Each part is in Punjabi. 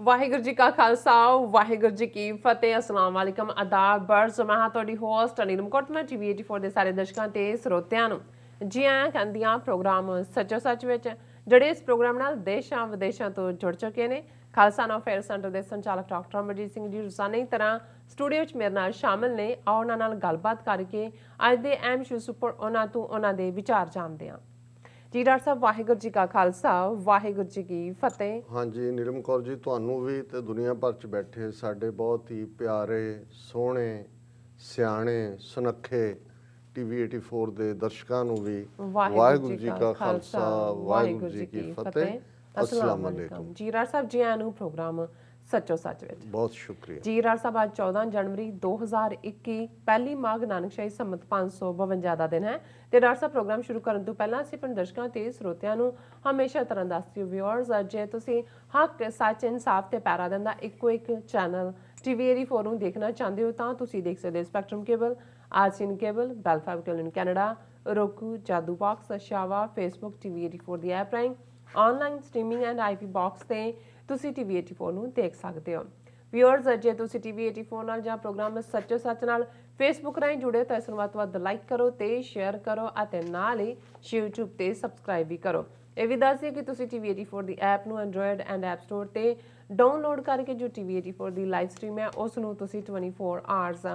ਵਾਹਿਗੁਰੂ ਜੀ ਕਾ ਖਾਲਸਾ ਵਾਹਿਗੁਰੂ ਜੀ ਕੀ ਫਤਿਹ। ਅਸਲਾਮ ਵਾਲੇਕਮ ਆਦਾਬ ਬਰਜ਼। ਮੈਂ ਹਾਂ ਤੁਹਾਡੀ ਹੋਸਟ ਅਨੀਲਮ ਕੋਟਮਾ ਟੀਵੀ 84 ਦੇ ਸਾਰੇ ਦਰਸ਼ਕਾਂ ਤੇ ਸਰੋਤਿਆਂ ਨੂੰ ਜੀ ਆਇਆਂ ਕਹਿੰਦੀਆਂ ਪ੍ਰੋਗਰਾਮ ਸੱਚੋ ਸੱਚ ਵਿੱਚ ਜਿਹੜੇ ਇਸ ਪ੍ਰੋਗਰਾਮ ਨਾਲ ਦੇਸ਼ਾਂ ਵਿਦੇਸ਼ਾਂ ਤੋਂ ਜੁੜ ਚੁੱਕੇ ਨੇ। ਖਾਲਸਾ ਅਫੇਅਰ ਸੈਂਟਰ ਦੇ ਸੰਚਾਲਕ ਡਾਕਟਰ ਅਮਰਜੀਤ ਸਿੰਘ ਜੀ ਰੋਜ਼ਾਨਾ ਦੀ ਤਰ੍ਹਾਂ ਸਟੂਡੀਓ ਵਿੱਚ ਮੇਰੇ ਨਾਲ ਸ਼ਾਮਿਲ ਨੇ। ਆਓ ਉਹਨਾਂ ਨਾਲ ਗੱਲਬਾਤ ਕਰਕੇ ਅੱਜ ਦੇ ਅਹਿਮ ਇਸ਼ੂਜ਼ ਉੱਪਰ ਉਹਨਾਂ ਦੇ ਵਿਚਾਰ ਜਾਣਦੇ ਹਾਂ। जी डॉक्टर साहब वाहिगुरू जी का खालसा वाहिगुरू जी की फतेह। हाँ जी नीलम कौर जी ਤੁਹਾਨੂੰ ਵੀ ਤੇ ਦੁਨੀਆ ਭਰ ਚ ਬੈਠੇ ਸਾਡੇ ਬਹੁਤ ਹੀ ਪਿਆਰੇ ਸੋਹਣੇ ਸਿਆਣੇ ਸੁਨੱਖੇ ਟੀਵੀ 84 ਦੇ ਦਰਸ਼ਕਾਂ ਨੂੰ ਵੀ ਵਾਹਿਗੁਰੂ ਜੀ ਕਾ ਖਾਲਸਾ ਵਾਹਿਗੁਰੂ ਜੀ ਕੀ ਫਤਿਹ। अस्सलाम वालेकुम जी डॉक्टर साहब जी आनू प्रोग्राम सचो सच विच बहुत शुक्रिया जी। डॉक्टर साहब आज 14 जनवरी 2021 पहली माघ नानकशाही संमत 552 ਦਾ ਦਿਨ ਹੈ ਤੇ ਡਾਕਟਰ ਸਾਹਿਬ ਪ੍ਰੋਗਰਾਮ ਸ਼ੁਰੂ ਕਰਨ ਤੋਂ ਪਹਿਲਾਂ ਅਸੀਂ ਆਪਣੇ ਦਰਸ਼ਕਾਂ ਤੇ ਸਰੋਤਿਆਂ ਨੂੰ ਹਮੇਸ਼ਾ ਤਰ੍ਹਾਂ ਦੱਸਦੇ ਹਾਂ ਵਿਊਅਰਸ ਜੇ ਤੁਸੀਂ ਹੱਕ ਸੱਚ ਇਨਸਾਫ ਤੇ ਪੈਰਾ ਦਿੰਦਾ ਇੱਕੋ ਇੱਕ ਚੈਨਲ ਟੀਵੀ 84 ਨੂੰ ਦੇਖਣਾ ਚਾਹੁੰਦੇ ਹੋ ਤਾਂ ਤੁਸੀਂ ਦੇਖ ਸਕਦੇ ਹੋ spectrum cable, RCN cable, Bell fibre in Canada, roku, Jadoo box, Shaw, Facebook TV 84 ਦੀ ਐਪ ਰਾਹੀਂ online streaming and IP box ਤੇ ਤੁਸੀਂ ਟੀਵੀ 84 ਨੂੰ ਦੇਖ ਸਕਦੇ ਹੋ। ਵਿਊਅਰਸ ਜੇ ਤੁਸੀਂ ਟੀਵੀ 84 ਨਾਲ ਜਾਂ ਪ੍ਰੋਗਰਾਮ ਸੱਚੋ ਸੱਚ ਨਾਲ ਫੇਸਬੁੱਕ ਰਾਹੀਂ ਜੁੜੇ ਤਾਂ ਇਸ ਨੂੰ ਵੱਧ ਤੋਂ ਵੱਧ ਲਾਈਕ ਕਰੋ ਤੇ ਸ਼ੇਅਰ ਕਰੋ ਅਤੇ ਨਾਲ ਹੀ YouTube ਤੇ ਸਬਸਕ੍ਰਾਈਬ ਵੀ ਕਰੋ। ਇਹ ਵੀ ਦੱਸ ਦਿਓ ਕਿ ਤੁਸੀਂ ਟੀਵੀ 84 ਦੀ ਐਪ ਨੂੰ ਐਂਡਰੋਇਡ ਐਂਡ ਐਪ ਸਟੋਰ ਤੇ ਡਾਊਨਲੋਡ ਕਰਕੇ ਜੋ ਟੀਵੀ 84 ਦੀ ਲਾਈਵ ਸਟ੍ਰੀਮ ਹੈ ਉਸ ਨੂੰ ਤੁਸੀਂ 24 ਆਵਰਸ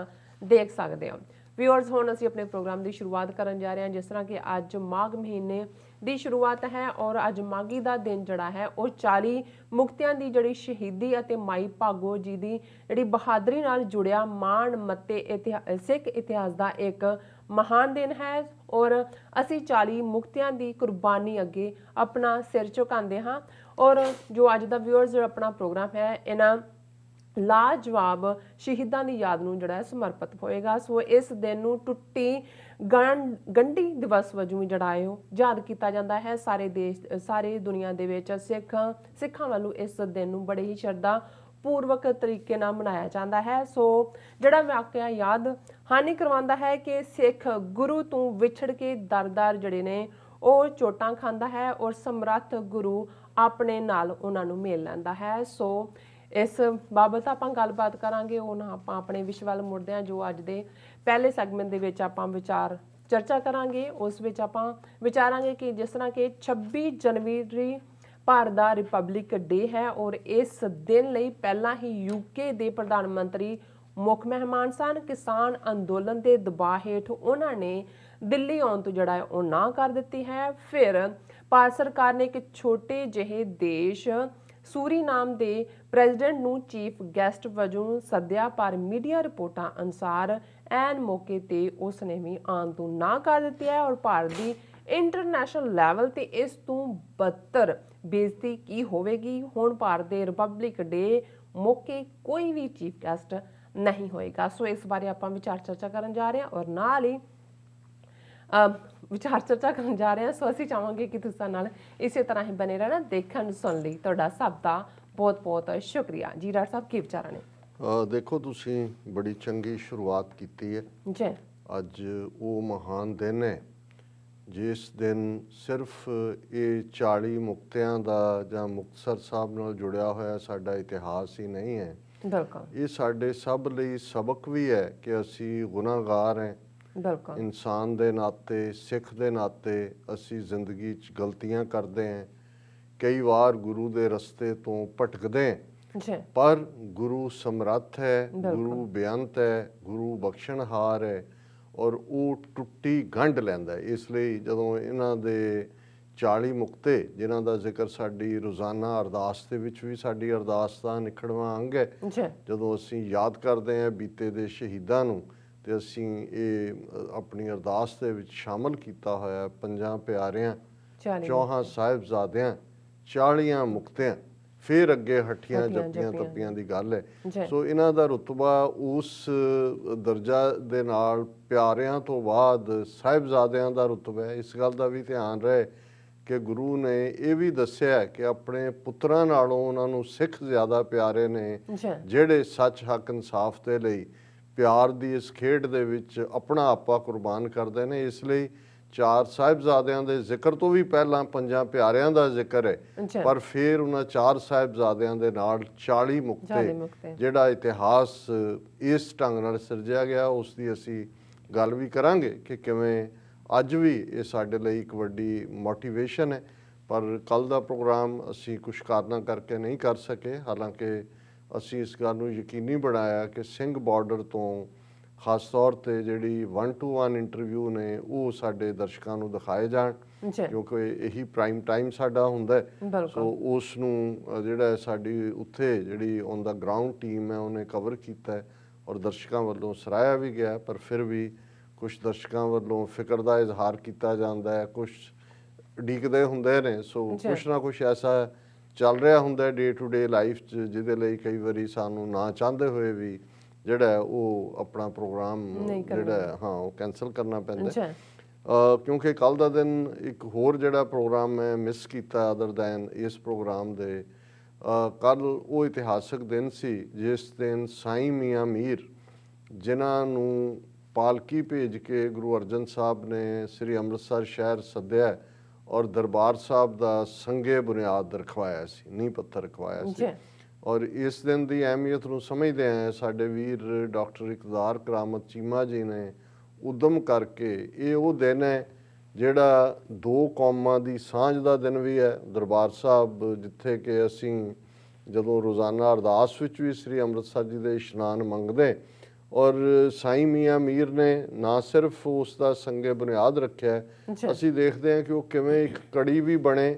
ਦੇਖ ਸਕਦੇ ਹੋ। ਵਿਊਅਰਸ ਹੁਣ ਅਸੀਂ ਆਪਣੇ ਪ੍ਰੋਗਰਾਮ ਦੀ ਸ਼ੁਰੂਆਤ ਕਰਨ ਜਾ ਰਹੇ ਹਾਂ ਜਿਸ ਤਰ੍ਹਾਂ ਕਿ ਅੱਜ ਮਾਘ ਮਹੀਨੇ ਦੀ ਸ਼ੁਰੂਆਤ ਹੈ ਔਰ ਅੱਜ ਮਾਘੀ ਦਾ ਦਿਨ ਜਿਹੜਾ ਹੈ ਉਹ 40 ਮੁਕਤਿਆਂ ਦੀ ਜਿਹੜੀ ਸ਼ਹੀਦੀ ਅਤੇ ਮਾਈ ਭਾਗੋ ਜੀ ਦੀ ਜਿਹੜੀ ਬਹਾਦਰੀ ਨਾਲ ਜੁੜਿਆ ਮਾਣ ਮੱਤੇ ਸਿੱਖ ਇਤਿਹਾਸ ਦਾ ਇੱਕ ਮਹਾਨ ਦਿਨ ਹੈ ਔਰ ਅਸੀਂ 40 ਮੁਕਤਿਆਂ ਦੀ ਕੁਰਬਾਨੀ ਅੱਗੇ ਆਪਣਾ ਸਿਰ ਝੁਕਾਉਂਦੇ ਹਾਂ ਔਰ ਜੋ ਅੱਜ ਦਾ ਵਿਊਅਰਸ ਆਪਣਾ ਪ੍ਰੋਗਰਾਮ ਹੈ ਇਹਨਾਂ ਲਾਜਵਾਬ ਸ਼ਹੀਦਾਂ ਦੀ ਯਾਦ ਨੂੰ ਜਿਹੜਾ ਸਮਰਪਿਤ ਹੋਏਗਾ। ਸੋ ਇਸ ਦਿਨ ਨੂੰ ਟੁੱਟੀ ਗੰਢੀ ਦਿਵਸ ਵਜੋਂ ਜਿਹੜਾ ਹੈ ਉਹ ਯਾਦ ਕੀਤਾ ਜਾਂਦਾ ਹੈ। ਸਾਰੇ ਦੁਨੀਆ ਦੇ ਵਿੱਚ ਸਿੱਖਾਂ ਵੱਲੋਂ ਇਸ ਦਿਨ ਨੂੰ ਬੜੇ ਹੀ ਸ਼ਰਧਾ ਪੂਰਵਕ ਤਰੀਕੇ ਨਾਲ ਮਨਾਇਆ ਜਾਂਦਾ ਹੈ। ਸੋ ਜਿਹੜਾ ਵਾਕਿਆ ਯਾਦ ਹਾਨੀ ਕਰਵਾਉਂਦਾ ਹੈ ਕਿ ਸਿੱਖ ਗੁਰੂ ਤੋਂ ਵਿਛੜ ਕੇ ਦਰ ਜਿਹੜੇ ਨੇ ਉਹ ਚੋਟਾਂ ਖਾਂਦਾ ਹੈ ਔਰ ਸਮਰੱਥ ਗੁਰੂ ਆਪਣੇ ਨਾਲ ਉਹਨਾਂ ਨੂੰ ਮੇਲ ਲੈਂਦਾ ਹੈ। ਸੋ ਇਸ ਬਾਬਤ ਆਪਾਂ ਗੱਲਬਾਤ ਕਰਾਂਗੇ ਉਹਨਾਂ ਆਪਾਂ ਆਪਣੇ ਵਿਸ਼ੇ ਵੱਲ ਮੁੜਦੇ ਹਾਂ ਜੋ ਅੱਜ ਦੇ ਪਹਿਲੇ ਸੈਗਮੈਂਟ ਦੇ ਵਿੱਚ ਆਪਾਂ ਚਰਚਾ ਕਰਾਂਗੇ। ਉਸ ਵਿੱਚ ਆਪਾਂ ਵਿਚਾਰਾਂਗੇ ਕਿ ਜਿਸ ਤਰ੍ਹਾਂ ਕਿ 26 ਜਨਵਰੀ ਭਾਰਤ ਦਾ ਰਿਪਬਲਿਕ ਡੇ ਹੈ ਔਰ ਇਸ ਦਿਨ ਲਈ ਪਹਿਲਾਂ ਹੀ UK ਦੇ ਪ੍ਰਧਾਨ ਮੰਤਰੀ ਮੁੱਖ ਮਹਿਮਾਨ ਸਨ। ਕਿਸਾਨ ਅੰਦੋਲਨ ਦੇ ਦਬਾਅ ਹੇਠ ਉਹਨਾਂ ਨੇ ਦਿੱਲੀ ਆਉਣ ਤੋਂ ਜਿਹੜਾ ਉਹ ਨਾ ਕਰ ਦਿੱਤੀ ਹੈ। ਫਿਰ ਭਾਰਤ ਸਰਕਾਰ ਨੇ ਇੱਕ ਛੋਟੇ ਜਿਹੇ ਦੇਸ਼ ਸੂਰੀਨਾਮ ਦੇ ਪ੍ਰੈਜ਼ੀਡੈਂਟ ਨੂੰ ਚੀਫ ਗੈਸਟ ਵਜੋਂ ਸੱਦਿਆ ਪਰ ਮੀਡੀਆ ਰਿਪੋਰਟਾਂ ਅਨੁਸਾਰ ਐਨ ਮੌਕੇ ਤੇ ਉਸ ਨੇ ਵੀ ਆਉਣ ਤੋਂ ਨਾ ਕਰ ਦਿੱਤੀ ਹੈ ਔਰ ਭਾਰਤ ਦੀ ਇੰਟਰਨੈਸ਼ਨਲ ਲੈਵਲ ਤੇ ਇਸ ਤੋਂ ਬਦਤਰ ਬੇਇੱਜ਼ਤੀ ਕੀ ਹੋਵੇਗੀ। ਹੁਣ ਭਾਰਤ ਦੇ ਰਿਪਬਲਿਕ ਡੇ ਮੌਕੇ ਕੋਈ ਵੀ ਚੀਫ ਗੈਸਟ ਨਹੀਂ ਹੋਏਗਾ। ਸੋ ਇਸ ਬਾਰੇ ਆਪਾਂ ਚਰਚਾ ਕਰਨ ਜਾ ਰਹੇ ਹਾਂ ਔਰ ਨਾਲ ਹੀ ਚਰਚਾ ਕਰਨ ਜਾ ਰਹੇ ਹਾਂ। ਸੋ ਅਸੀਂ ਚਾਹਾਂਗੇ ਕਿ ਤੁਸੀਂ ਨਾਲ ਇਸੇ ਤਰ੍ਹਾਂ ਹੀ ਬਨੇ ਰਹਿਣਾ ਦੇਖਣ ਸੁਣ ਲਈ ਤੁਹਾਡਾ ਸਭ ਦਾ ਬਹੁਤ ਬਹੁਤ ਸ਼ੁਕਰੀਆ। ਜੀ ਡਾਕਟਰ ਸਾਹਿਬ ਕੀ ਵਿਚਾਰਾਂ ਨੇ? ਦੇਖੋ ਤੁਸੀਂ ਬੜੀ ਚੰਗੀ ਸ਼ੁਰੂਆਤ ਕੀਤੀ ਹੈ ਜੀ। ਅੱਜ ਉਹ ਮਹਾਨ ਦਿਨ ਹੈ ਜਿਸ ਦਿਨ ਸਿਰਫ ਇਹ 40 ਮੁਕਤਿਆਂ ਦਾ ਜਾਂ ਮੁਕਤਸਰ ਸਾਹਿਬ ਨਾਲ ਜੁੜਿਆ ਹੋਇਆ ਸਾਡਾ ਇਤਿਹਾਸ ਹੀ ਨਹੀਂ ਹੈ, ਬਿਲਕੁਲ ਇਹ ਸਾਡੇ ਸਭ ਲਈ ਸਬਕ ਵੀ ਹੈ ਕਿ ਅਸੀਂ ਗੁਨਾਹਗਾਰ ਹਾਂ। ਬਿਲਕੁਲ ਇਨਸਾਨ ਦੇ ਨਾਤੇ ਸਿੱਖ ਦੇ ਨਾਤੇ ਅਸੀਂ ਜ਼ਿੰਦਗੀ 'ਚ ਗਲਤੀਆਂ ਕਰਦੇ ਹਾਂ, ਕਈ ਵਾਰ ਗੁਰੂ ਦੇ ਰਸਤੇ ਤੋਂ ਭਟਕਦੇ ਹਾਂ ਪਰ ਗੁਰੂ ਸਮਰੱਥ ਹੈ, ਗੁਰੂ ਬੇਅੰਤ ਹੈ, ਗੁਰੂ ਬਖਸ਼ਣਹਾਰ ਹੈ ਔਰ ਉਹ ਟੁੱਟੀ ਗੰਢ ਲੈਂਦਾ ਹੈ। ਇਸ ਲਈ ਜਦੋਂ ਇਹਨਾਂ ਦੇ 40 ਮੁਕਤੇ ਜਿਨ੍ਹਾਂ ਦਾ ਜ਼ਿਕਰ ਸਾਡੀ ਰੋਜ਼ਾਨਾ ਅਰਦਾਸ ਦੇ ਵਿੱਚ ਵੀ ਸਾਡੀ ਅਰਦਾਸ ਦਾ ਨਿਖੜਵਾਂ ਅੰਗ ਹੈ, ਜਦੋਂ ਅਸੀਂ ਯਾਦ ਕਰਦੇ ਹਾਂ ਬੀਤੇ ਦੇ ਸ਼ਹੀਦਾਂ ਨੂੰ ਤੇ ਅਸੀਂ ਇਹ ਆਪਣੀ ਅਰਦਾਸ ਦੇ ਵਿੱਚ ਸ਼ਾਮਲ ਕੀਤਾ ਹੋਇਆ ਪੰਜਾਂ ਪਿਆਰਿਆਂ ਚੌਹਾਂ ਸਾਹਿਬਜ਼ਾਦਿਆਂ 40 ਮੁਕਤਿਆਂ ਫਿਰ ਅੱਗੇ ਹੱਠੀਆਂ ਜੱਪੀਆਂ ਤੱਪੀਆਂ ਦੀ ਗੱਲ ਹੈ। ਸੋ ਇਹਨਾਂ ਦਾ ਰੁਤਬਾ ਉਸ ਦਰਜਾ ਦੇ ਨਾਲ ਪਿਆਰਿਆਂ ਤੋਂ ਬਾਅਦ ਸਾਹਿਬਜ਼ਾਦਿਆਂ ਦਾ ਰੁਤਬਾ ਹੈ। ਇਸ ਗੱਲ ਦਾ ਵੀ ਧਿਆਨ ਰਹੇ ਕਿ ਗੁਰੂ ਨੇ ਇਹ ਵੀ ਦੱਸਿਆ ਕਿ ਆਪਣੇ ਪੁੱਤਰਾਂ ਨਾਲੋਂ ਉਹਨਾਂ ਨੂੰ ਸਿੱਖ ਜ਼ਿਆਦਾ ਪਿਆਰੇ ਨੇ ਜਿਹੜੇ ਸੱਚ ਹੱਕ ਇਨਸਾਫ ਦੇ ਲਈ ਪਿਆਰ ਦੀ ਇਸ ਖੇਡ ਦੇ ਵਿੱਚ ਆਪਣਾ ਆਪਾ ਕੁਰਬਾਨ ਕਰਦੇ ਨੇ। ਇਸ ਲਈ ਚਾਰ ਸਾਹਿਬਜ਼ਾਦਿਆਂ ਦੇ ਜ਼ਿਕਰ ਤੋਂ ਵੀ ਪਹਿਲਾਂ ਪੰਜਾਂ ਪਿਆਰਿਆਂ ਦਾ ਜ਼ਿਕਰ ਹੈ, ਅੱਛਾ ਪਰ ਫਿਰ ਉਹਨਾਂ ਚਾਰ ਸਾਹਿਬਜ਼ਾਦਿਆਂ ਦੇ ਨਾਲ 40 ਮੁਕਤੇ ਜਿਹੜਾ ਇਤਿਹਾਸ ਇਸ ਢੰਗ ਨਾਲ ਸਿਰਜਿਆ ਗਿਆ, ਉਸ ਦੀ ਅਸੀਂ ਗੱਲ ਵੀ ਕਰਾਂਗੇ ਕਿ ਕਿਵੇਂ ਅੱਜ ਵੀ ਇਹ ਸਾਡੇ ਲਈ ਇੱਕ ਵੱਡੀ ਮੋਟੀਵੇਸ਼ਨ ਹੈ। ਪਰ ਕੱਲ ਦਾ ਪ੍ਰੋਗਰਾਮ ਅਸੀਂ ਕੁਛ ਕਾਰਨਾਂ ਕਰਕੇ ਨਹੀਂ ਕਰ ਸਕੇ, ਹਾਲਾਂਕਿ ਅਸੀਂ ਇਸ ਗੱਲ ਨੂੰ ਯਕੀਨੀ ਬਣਾਇਆ ਕਿ ਸਿੰਘ ਬਾਰਡਰ ਤੋਂ ਖਾਸ ਤੌਰ ਤੇ ਜਿਹੜੀ 1-to-1 ਇੰਟਰਵਿਊ ਨੇ ਉਹ ਸਾਡੇ ਦਰਸ਼ਕਾਂ ਨੂੰ ਦਿਖਾਏ ਜਾਣ, ਕਿਉਂਕਿ ਇਹੀ ਪ੍ਰਾਈਮ ਟਾਈਮ ਸਾਡਾ ਹੁੰਦਾ ਹੈ। ਸੋ ਉਸ ਨੂੰ ਜਿਹੜਾ ਸਾਡੀ ਉੱਥੇ ਜਿਹੜੀ ਔਨ ਦਾ ਗਰਾਊਂਡ ਟੀਮ ਹੈ ਉਹਨੇ ਕਵਰ ਕੀਤਾ ਹੈ ਔਰ ਦਰਸ਼ਕਾਂ ਵੱਲੋਂ ਸਰਾਹਿਆ ਵੀ ਗਿਆ। ਪਰ ਫਿਰ ਵੀ ਕੁਝ ਦਰਸ਼ਕਾਂ ਵੱਲੋਂ ਫਿਕਰ ਦਾ ਇਜ਼ਹਾਰ ਕੀਤਾ ਜਾਂਦਾ ਹੈ, ਕੁਝ ਉਡੀਕਦੇ ਹੁੰਦੇ ਨੇ। ਸੋ ਕੁਛ ਨਾ ਕੁਛ ਐਸਾ ਚੱਲ ਰਿਹਾ ਹੁੰਦਾ ਡੇ ਟੂ ਡੇ ਲਾਈਫ 'ਚ ਜਿਹਦੇ ਲਈ ਕਈ ਵਾਰੀ ਸਾਨੂੰ ਨਾ ਚਾਹੁੰਦੇ ਹੋਏ ਵੀ ਜਿਹੜਾ ਉਹ ਆਪਣਾ ਪ੍ਰੋਗਰਾਮ ਜਿਹੜਾ ਹਾਂ ਉਹ ਕੈਂਸਲ ਕਰਨਾ ਪੈਂਦਾ, ਕਿਉਂਕਿ ਕੱਲ ਦਾ ਦਿਨ ਇੱਕ ਹੋਰ ਜਿਹੜਾ ਪ੍ਰੋਗਰਾਮ ਮੈਂ ਮਿਸ ਕੀਤਾ ਅਦਰ ਦੈਨ ਇਸ ਪ੍ਰੋਗਰਾਮ ਦੇ। ਕੱਲ ਉਹ ਇਤਿਹਾਸਕ ਦਿਨ ਸੀ ਜਿਸ ਦਿਨ ਸਾਈਂ ਮੀਆਂ ਮੀਰ, ਜਿਨ੍ਹਾਂ ਨੂੰ ਪਾਲਕੀ ਭੇਜ ਕੇ ਗੁਰੂ ਅਰਜਨ ਸਾਹਿਬ ਨੇ ਸ੍ਰੀ ਅੰਮ੍ਰਿਤਸਰ ਸ਼ਹਿਰ ਸੱਦਿਆ ਔਰ ਦਰਬਾਰ ਸਾਹਿਬ ਦਾ ਸੰਗੇ ਬੁਨਿਆਦ ਰਖਵਾਇਆ ਸੀ, ਨੀਂਹ ਪੱਥਰ ਰਖਵਾਇਆ ਸੀ। ਔਰ ਇਸ ਦਿਨ ਦੀ ਅਹਿਮੀਅਤ ਨੂੰ ਸਮਝਦੇ ਆ ਸਾਡੇ ਵੀਰ ਡਾਕਟਰ ਇਕਬਾਲ ਕਰਾਮਤ ਚੀਮਾ ਜੀ ਨੇ ਉਦਮ ਕਰਕੇ ਇਹ ਉਹ ਦਿਨ ਹੈ ਜਿਹੜਾ ਦੋ ਕੌਮਾਂ ਦੀ ਸਾਂਝ ਦਾ ਦਿਨ ਵੀ ਹੈ। ਦਰਬਾਰ ਸਾਹਿਬ ਜਿੱਥੇ ਕਿ ਅਸੀਂ ਜਦੋਂ ਰੋਜ਼ਾਨਾ ਅਰਦਾਸ ਵਿੱਚ ਵੀ ਸ੍ਰੀ ਅੰਮ੍ਰਿਤਸਰ ਜੀ ਦੇ ਇਸ਼ਨਾਨ ਮੰਗਦੇ, ਔਰ ਸਾਈਂ ਮੀਆਂ ਮੀਰ ਨੇ ਨਾ ਸਿਰਫ ਉਸ ਦਾ ਸੰਗੇ ਬੁਨਿਆਦ ਰੱਖਿਆ, ਅਸੀਂ ਦੇਖਦੇ ਹਾਂ ਕਿ ਉਹ ਕਿਵੇਂ ਇੱਕ ਕੜੀ ਵੀ ਬਣੇ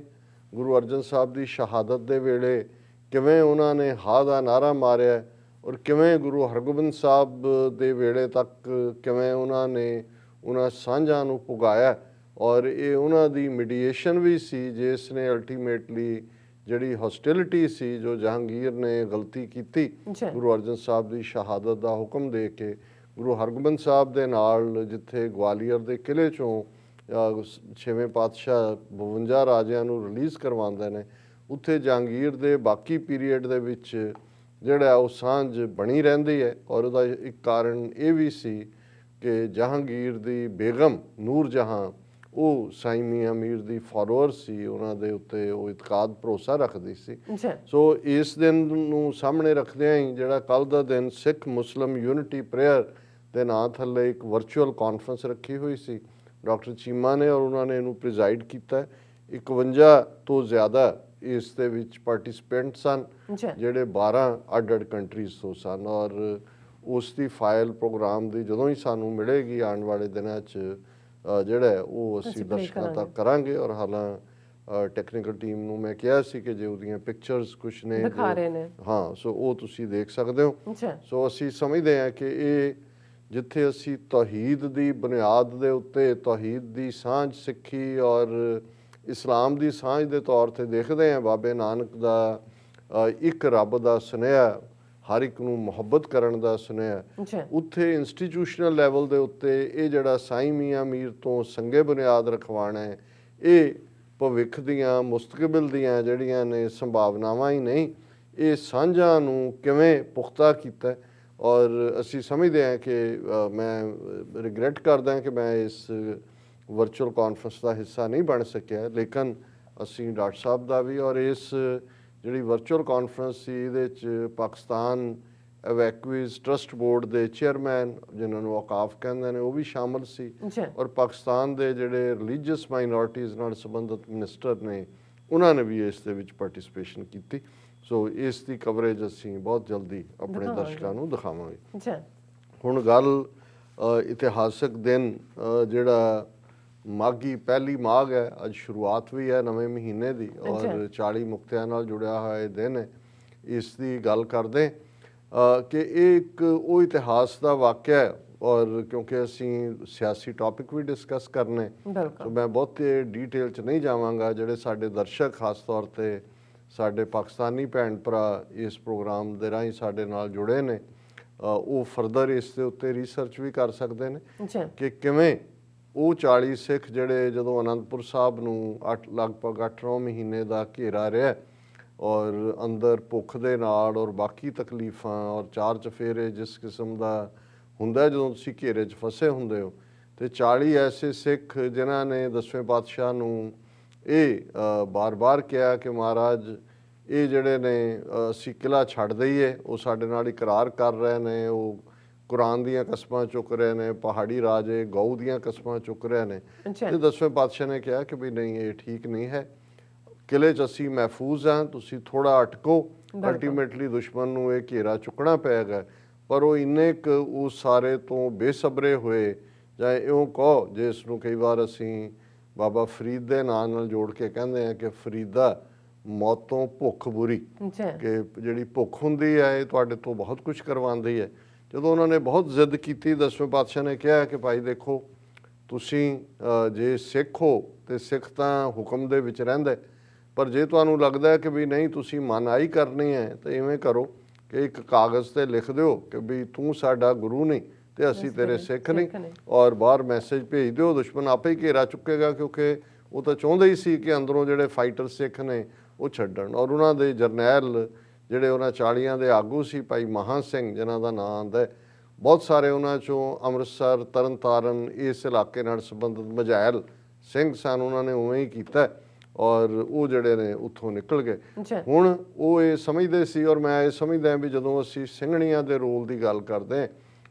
ਗੁਰੂ ਅਰਜਨ ਸਾਹਿਬ ਦੀ ਸ਼ਹਾਦਤ ਦੇ ਵੇਲੇ, ਕਿਵੇਂ ਉਹਨਾਂ ਨੇ ਹਾ ਦਾ ਨਾਅਰਾ ਮਾਰਿਆ ਔਰ ਕਿਵੇਂ ਗੁਰੂ ਹਰਗੋਬਿੰਦ ਸਾਹਿਬ ਦੇ ਵੇਲੇ ਤੱਕ ਕਿਵੇਂ ਉਹਨਾਂ ਨੇ ਉਹਨਾਂ ਸਾਂਝਾਂ ਨੂੰ ਪੁਗਾਇਆ। ਔਰ ਇਹ ਉਹਨਾਂ ਦੀ ਮੀਡੀਏਸ਼ਨ ਵੀ ਸੀ ਜਿਸ ਨੇ ਅਲਟੀਮੇਟਲੀ ਜਿਹੜੀ ਹੌਸਟਿਲਿਟੀ ਸੀ ਜੋ ਜਹਾਂਗੀਰ ਨੇ ਗਲਤੀ ਕੀਤੀ ਗੁਰੂ ਅਰਜਨ ਸਾਹਿਬ ਦੀ ਸ਼ਹਾਦਤ ਦਾ ਹੁਕਮ ਦੇ ਕੇ ਗੁਰੂ ਹਰਗੋਬਿੰਦ ਸਾਹਿਬ ਦੇ ਨਾਲ, ਜਿੱਥੇ ਗਵਾਲੀਅਰ ਦੇ ਕਿਲੇ 'ਚੋਂ 6ਵੇਂ ਪਾਤਸ਼ਾਹ 52 ਰਾਜਿਆਂ ਨੂੰ ਰਿਲੀਜ਼ ਕਰਵਾਉਂਦੇ ਨੇ, ਉੱਥੇ ਜਹਾਂਗੀਰ ਦੇ ਬਾਕੀ ਪੀਰੀਅਡ ਦੇ ਵਿੱਚ ਜਿਹੜਾ ਉਹ ਸਾਂਝ ਬਣੀ ਰਹਿੰਦੀ ਹੈ। ਔਰ ਉਹਦਾ ਇੱਕ ਕਾਰਨ ਇਹ ਵੀ ਸੀ ਕਿ ਜਹਾਂਗੀਰ ਦੀ ਬੇਗਮ ਨੂਰ ਜਹਾਂ ਉਹ ਸਾਈਂ ਮੀਆਂ ਮੀਰ ਦੀ ਫਾਲੋਅਰ ਸੀ, ਉਹਨਾਂ ਦੇ ਉੱਤੇ ਉਹ ਇਤਕਾਦ ਭਰੋਸਾ ਰੱਖਦੀ ਸੀ। ਸੋ ਇਸ ਦਿਨ ਨੂੰ ਸਾਹਮਣੇ ਰੱਖਦਿਆਂ ਹੀ ਜਿਹੜਾ ਕੱਲ੍ਹ ਦਾ ਦਿਨ ਸਿੱਖ ਮੁਸਲਿਮ ਯੂਨਿਟੀ ਪ੍ਰੇਅਰ ਦੇ ਨਾਂ ਥੱਲੇ ਇੱਕ ਵਰਚੁਅਲ ਕਾਨਫਰੰਸ ਰੱਖੀ ਹੋਈ ਸੀ ਡਾਕਟਰ ਚੀਮਾ ਨੇ, ਔਰ ਉਹਨਾਂ ਨੇ ਇਹਨੂੰ ਪ੍ਰੀਜ਼ਾਈਡ ਕੀਤਾ। 51 ਤੋਂ ਜ਼ਿਆਦਾ ਇਸ ਦੇ ਵਿੱਚ ਪਾਰਟਿਸਪੈਂਟ ਸਨ ਜਿਹੜੇ 12 ਅੱਡ-ਅੱਡ ਕੰਟਰੀਜ਼ ਤੋਂ ਸਨ। ਔਰ ਉਸ ਦੀ ਫਾਈਲ ਪ੍ਰੋਗਰਾਮ ਦੀ ਜਦੋਂ ਹੀ ਸਾਨੂੰ ਮਿਲੇਗੀ ਆਉਣ ਵਾਲੇ ਦਿਨਾਂ 'ਚ ਜਿਹੜਾ ਉਹ ਅਸੀਂ ਦਰਸ਼ਕਾਂ ਤੱਕ ਕਰਾਂਗੇ। ਔਰ ਹਾਲਾਂ ਟੈਕਨੀਕਲ ਟੀਮ ਨੂੰ ਮੈਂ ਕਿਹਾ ਸੀ ਕਿ ਜੇ ਉਹਦੀਆਂ ਪਿਕਚਰਸ ਕੁਛ ਨੇ ਹਾਂ ਸੋ ਉਹ ਤੁਸੀਂ ਦੇਖ ਸਕਦੇ ਹੋ। ਸੋ ਅਸੀਂ ਸਮਝਦੇ ਹਾਂ ਕਿ ਇਹ ਜਿੱਥੇ ਅਸੀਂ ਤੌਹੀਦ ਦੀ ਬੁਨਿਆਦ ਦੇ ਉੱਤੇ ਤੌਹੀਦ ਦੀ ਸਾਂਝ ਸਿੱਖੀ ਔਰ ਇਸਲਾਮ ਦੀ ਸਾਂਝ ਦੇ ਤੌਰ ਤੇ ਦੇਖਦੇ ਹਾਂ ਬਾਬੇ ਨਾਨਕ ਦਾ ਇੱਕ ਰੱਬ ਦਾ ਸੁਨੇਹਾ, ਹਰ ਇੱਕ ਨੂੰ ਮੁਹੱਬਤ ਕਰਨ ਦਾ ਸੁਨੇਹਾ, ਉੱਥੇ ਇੰਸਟੀਟਿਊਸ਼ਨਲ ਲੈਵਲ ਦੇ ਉੱਤੇ ਇਹ ਜਿਹੜਾ ਸਾਈਂ ਮੀਆਂ ਮੀਰ ਤੋਂ ਸੰਗੇ ਬੁਨਿਆਦ ਰਖਵਾਉਣਾ ਹੈ, ਇਹ ਭਵਿੱਖ ਦੀਆਂ ਮੁਸਤਕਬਲ ਦੀਆਂ ਜਿਹੜੀਆਂ ਨੇ ਸੰਭਾਵਨਾਵਾਂ ਹੀ ਨਹੀਂ, ਇਹ ਸਾਂਝਾਂ ਨੂੰ ਕਿਵੇਂ ਪੁਖਤਾ ਕੀਤਾ। ਔਰ ਅਸੀਂ ਸਮਝਦੇ ਹਾਂ ਕਿ ਮੈਂ ਰਿਗਰੈਟ ਕਰਦਾ ਕਿ ਮੈਂ ਇਸ ਵਰਚੁਅਲ ਕਾਨਫਰੰਸ ਦਾ ਹਿੱਸਾ ਨਹੀਂ ਬਣ ਸਕਿਆ, ਲੇਕਿਨ ਅਸੀਂ ਡਾਕਟਰ ਸਾਹਿਬ ਦਾ ਵੀ ਔਰ ਇਸ ਜਿਹੜੀ ਵਰਚੁਅਲ ਕਾਨਫਰੰਸ ਸੀ ਇਹਦੇ 'ਚ ਪਾਕਿਸਤਾਨ ਐਵੈਕੂਇਜ਼ ਟਰਸਟ ਬੋਰਡ ਦੇ ਚੇਅਰਮੈਨ ਜਿਨ੍ਹਾਂ ਨੂੰ ਔਕਾਫ ਕਹਿੰਦੇ ਨੇ ਉਹ ਵੀ ਸ਼ਾਮਲ ਸੀ, ਔਰ ਪਾਕਿਸਤਾਨ ਦੇ ਜਿਹੜੇ ਰਿਲੀਜੀਅਸ ਮਾਈਨੋਰਟੀਜ਼ ਨਾਲ ਸੰਬੰਧਿਤ ਮਿਨਿਸਟਰ ਨੇ ਉਹਨਾਂ ਨੇ ਵੀ ਇਸ ਦੇ ਵਿੱਚ ਪਾਰਟਿਸਿਪੇਸ਼ਨ ਕੀਤੀ। ਸੋ ਇਸ ਦੀ ਕਵਰੇਜ ਅਸੀਂ ਬਹੁਤ ਜਲਦੀ ਆਪਣੇ ਦਰਸ਼ਕਾਂ ਨੂੰ ਦਿਖਾਵਾਂਗੇ। ਹੁਣ ਗੱਲ ਇਤਿਹਾਸਕ ਦਿਨ ਜਿਹੜਾ ਮਾਘੀ ਪਹਿਲੀ ਮਾਘ ਹੈ, ਅੱਜ ਸ਼ੁਰੂਆਤ ਵੀ ਹੈ ਨਵੇਂ ਮਹੀਨੇ ਦੀ ਔਰ 40 ਮੁਕਤਿਆਂ ਨਾਲ ਜੁੜਿਆ ਹੋਇਆ ਇਹ ਦਿਨ ਹੈ। ਇਸ ਦੀ ਗੱਲ ਕਰਦੇ ਕਿ ਇਹ ਇੱਕ ਉਹ ਇਤਿਹਾਸ ਦਾ ਵਾਕਿਆ ਹੈ ਔਰ ਕਿਉਂਕਿ ਅਸੀਂ ਸਿਆਸੀ ਟੌਪਿਕ ਵੀ ਡਿਸਕਸ ਕਰਨੇ ਸੋ ਮੈਂ ਬਹੁਤੇ ਡੀਟੇਲ 'ਚ ਨਹੀਂ ਜਾਵਾਂਗਾ। ਜਿਹੜੇ ਸਾਡੇ ਦਰਸ਼ਕ ਖਾਸ ਤੌਰ 'ਤੇ ਸਾਡੇ ਪਾਕਿਸਤਾਨੀ ਭੈਣ ਭਰਾ ਇਸ ਪ੍ਰੋਗਰਾਮ ਦੇ ਰਾਹੀਂ ਸਾਡੇ ਨਾਲ ਜੁੜੇ ਨੇ ਉਹ ਫਰਦਰ ਇਸ ਦੇ ਉੱਤੇ ਰਿਸਰਚ ਵੀ ਕਰ ਸਕਦੇ ਨੇ ਕਿ ਕਿਵੇਂ ਉਹ 40 ਸਿੱਖ ਜਿਹੜੇ ਜਦੋਂ ਅਨੰਦਪੁਰ ਸਾਹਿਬ ਨੂੰ ਲਗਭਗ 8-9 ਮਹੀਨੇ ਦਾ ਘੇਰਾ ਰਿਹਾ ਔਰ ਅੰਦਰ ਭੁੱਖ ਦੇ ਨਾਲ ਔਰ ਬਾਕੀ ਤਕਲੀਫਾਂ ਔਰ ਚਾਰ ਚਫੇਰੇ ਜਿਸ ਕਿਸਮ ਦਾ ਹੁੰਦਾ ਜਦੋਂ ਤੁਸੀਂ ਘੇਰੇ 'ਚ ਫਸੇ ਹੁੰਦੇ ਹੋ ਤੇ 40 ਐਸੇ ਸਿੱਖ ਜਿਨ੍ਹਾਂ ਨੇ ਦਸਵੇਂ ਪਾਤਸ਼ਾਹ ਨੂੰ ਇਹ ਬਾਰ-ਬਾਰ ਕਿਹਾ ਕਿ ਮਹਾਰਾਜ ਇਹ ਜਿਹੜੇ ਨੇ ਅਸੀਂ ਕਿਲ੍ਹਾ ਛੱਡ ਦਈਏ, ਉਹ ਸਾਡੇ ਨਾਲ ਇਕਰਾਰ ਕਰ ਰਹੇ ਨੇ, ਉਹ ਕੁਰਾਨ ਦੀਆਂ ਕਸਮਾਂ ਚੁੱਕ ਰਹੇ ਨੇ, ਪਹਾੜੀ ਰਾਜੇ ਗਊ ਦੀਆਂ ਕਸਮਾਂ ਚੁੱਕ ਰਹੇ ਨੇ। ਤੇ ਦਸਵੇਂ ਪਾਤਸ਼ਾਹ ਨੇ ਕਿਹਾ ਕਿ ਵੀ ਨਹੀਂ, ਇਹ ਠੀਕ ਨਹੀਂ ਹੈ, ਕਿਲੇ 'ਚ ਅਸੀਂ ਮਹਿਫੂਜ਼ ਹਾਂ, ਤੁਸੀਂ ਥੋੜਾ ਅਟਕੋ, ਅਲਟੀਮੇਟਲੀ ਦੁਸ਼ਮਣ ਨੂੰ ਇਹ ਘੇਰਾ ਚੁੱਕਣਾ ਪਏਗਾ। ਪਰ ਉਹ ਇੰਨੇ ਕੁ ਉਸ ਸਾਰੇ ਤੋਂ ਬੇਸਬਰੇ ਹੋਏ, ਜਾਂ ਇਉਂ ਕਹੋ ਜਿਸ ਨੂੰ ਕਈ ਵਾਰ ਅਸੀਂ ਬਾਬਾ ਫਰੀਦ ਦੇ ਨਾਂ ਨਾਲ ਜੋੜ ਕੇ ਕਹਿੰਦੇ ਹਾਂ ਕਿ ਫਰੀਦਾ ਮੌਤ ਤੋਂ ਭੁੱਖ ਬੁਰੀ, ਕਿ ਜਿਹੜੀ ਭੁੱਖ ਹੁੰਦੀ ਹੈ ਇਹ ਤੁਹਾਡੇ ਤੋਂ ਬਹੁਤ ਕੁਝ ਕਰਵਾਉਂਦੀ ਹੈ। ਜਦੋਂ ਉਹਨਾਂ ਨੇ ਬਹੁਤ ਜ਼ਿੱਦ ਕੀਤੀ, ਦਸਵੇਂ ਪਾਤਸ਼ਾਹ ਨੇ ਕਿਹਾ ਕਿ ਭਾਈ ਦੇਖੋ, ਤੁਸੀਂ ਜੇ ਸਿੱਖ ਹੋ ਤੇ ਸਿੱਖ ਤਾਂ ਹੁਕਮ ਦੇ ਵਿੱਚ ਰਹਿੰਦੇ, ਪਰ ਜੇ ਤੁਹਾਨੂੰ ਲੱਗਦਾ ਹੈ ਕਿ ਵੀ ਨਹੀਂ ਤੁਸੀਂ ਮਨਾਹੀ ਕਰਨੀ ਹੈ ਤਾਂ ਇਵੇਂ ਕਰੋ ਕਿ ਇੱਕ ਕਾਗਜ਼ ਤੇ ਲਿਖ ਦਿਓ ਕਿ ਵੀ ਤੂੰ ਸਾਡਾ ਗੁਰੂ ਨਹੀਂ ਤੇ ਅਸੀਂ ਤੇਰੇ ਸਿੱਖ ਨਹੀਂ, ਔਰ ਬਾਹਰ ਮੈਸੇਜ ਭੇਜ ਦਿਓ, ਦੁਸ਼ਮਣ ਆਪੇ ਹੀ ਘੇਰਾ ਚੁੱਕੇਗਾ, ਕਿਉਂਕਿ ਉਹ ਤਾਂ ਚਾਹੁੰਦੇ ਹੀ ਸੀ ਕਿ ਅੰਦਰੋਂ ਜਿਹੜੇ ਫਾਈਟਰ ਸਿੱਖ ਨੇ ਉਹ ਛੱਡਣ। ਔਰ ਉਹਨਾਂ ਦੇ ਜਰਨੈਲ ਜਿਹੜੇ ਉਹਨਾਂ 40 ਦੇ ਆਗੂ ਸੀ, ਭਾਈ ਮਹਾਂ ਸਿੰਘ ਜਿਨ੍ਹਾਂ ਦਾ ਨਾਂ ਆਉਂਦਾ, ਬਹੁਤ ਸਾਰੇ ਉਹਨਾਂ 'ਚੋਂ ਅੰਮ੍ਰਿਤਸਰ, ਤਰਨ ਤਾਰਨ ਇਸ ਇਲਾਕੇ ਨਾਲ ਸੰਬੰਧਿਤ ਮਝੈਲ ਸਿੰਘ ਸਨ, ਉਹਨਾਂ ਨੇ ਉਵੇਂ ਹੀ ਕੀਤਾ ਔਰ ਉਹ ਜਿਹੜੇ ਨੇ ਉੱਥੋਂ ਨਿਕਲ ਗਏ। ਹੁਣ ਉਹ ਇਹ ਸਮਝਦੇ ਸੀ, ਔਰ ਮੈਂ ਇਹ ਸਮਝਦਾ ਵੀ ਜਦੋਂ ਅਸੀਂ ਸਿੰਘਣੀਆਂ ਦੇ ਰੋਲ ਦੀ ਗੱਲ ਕਰਦੇ,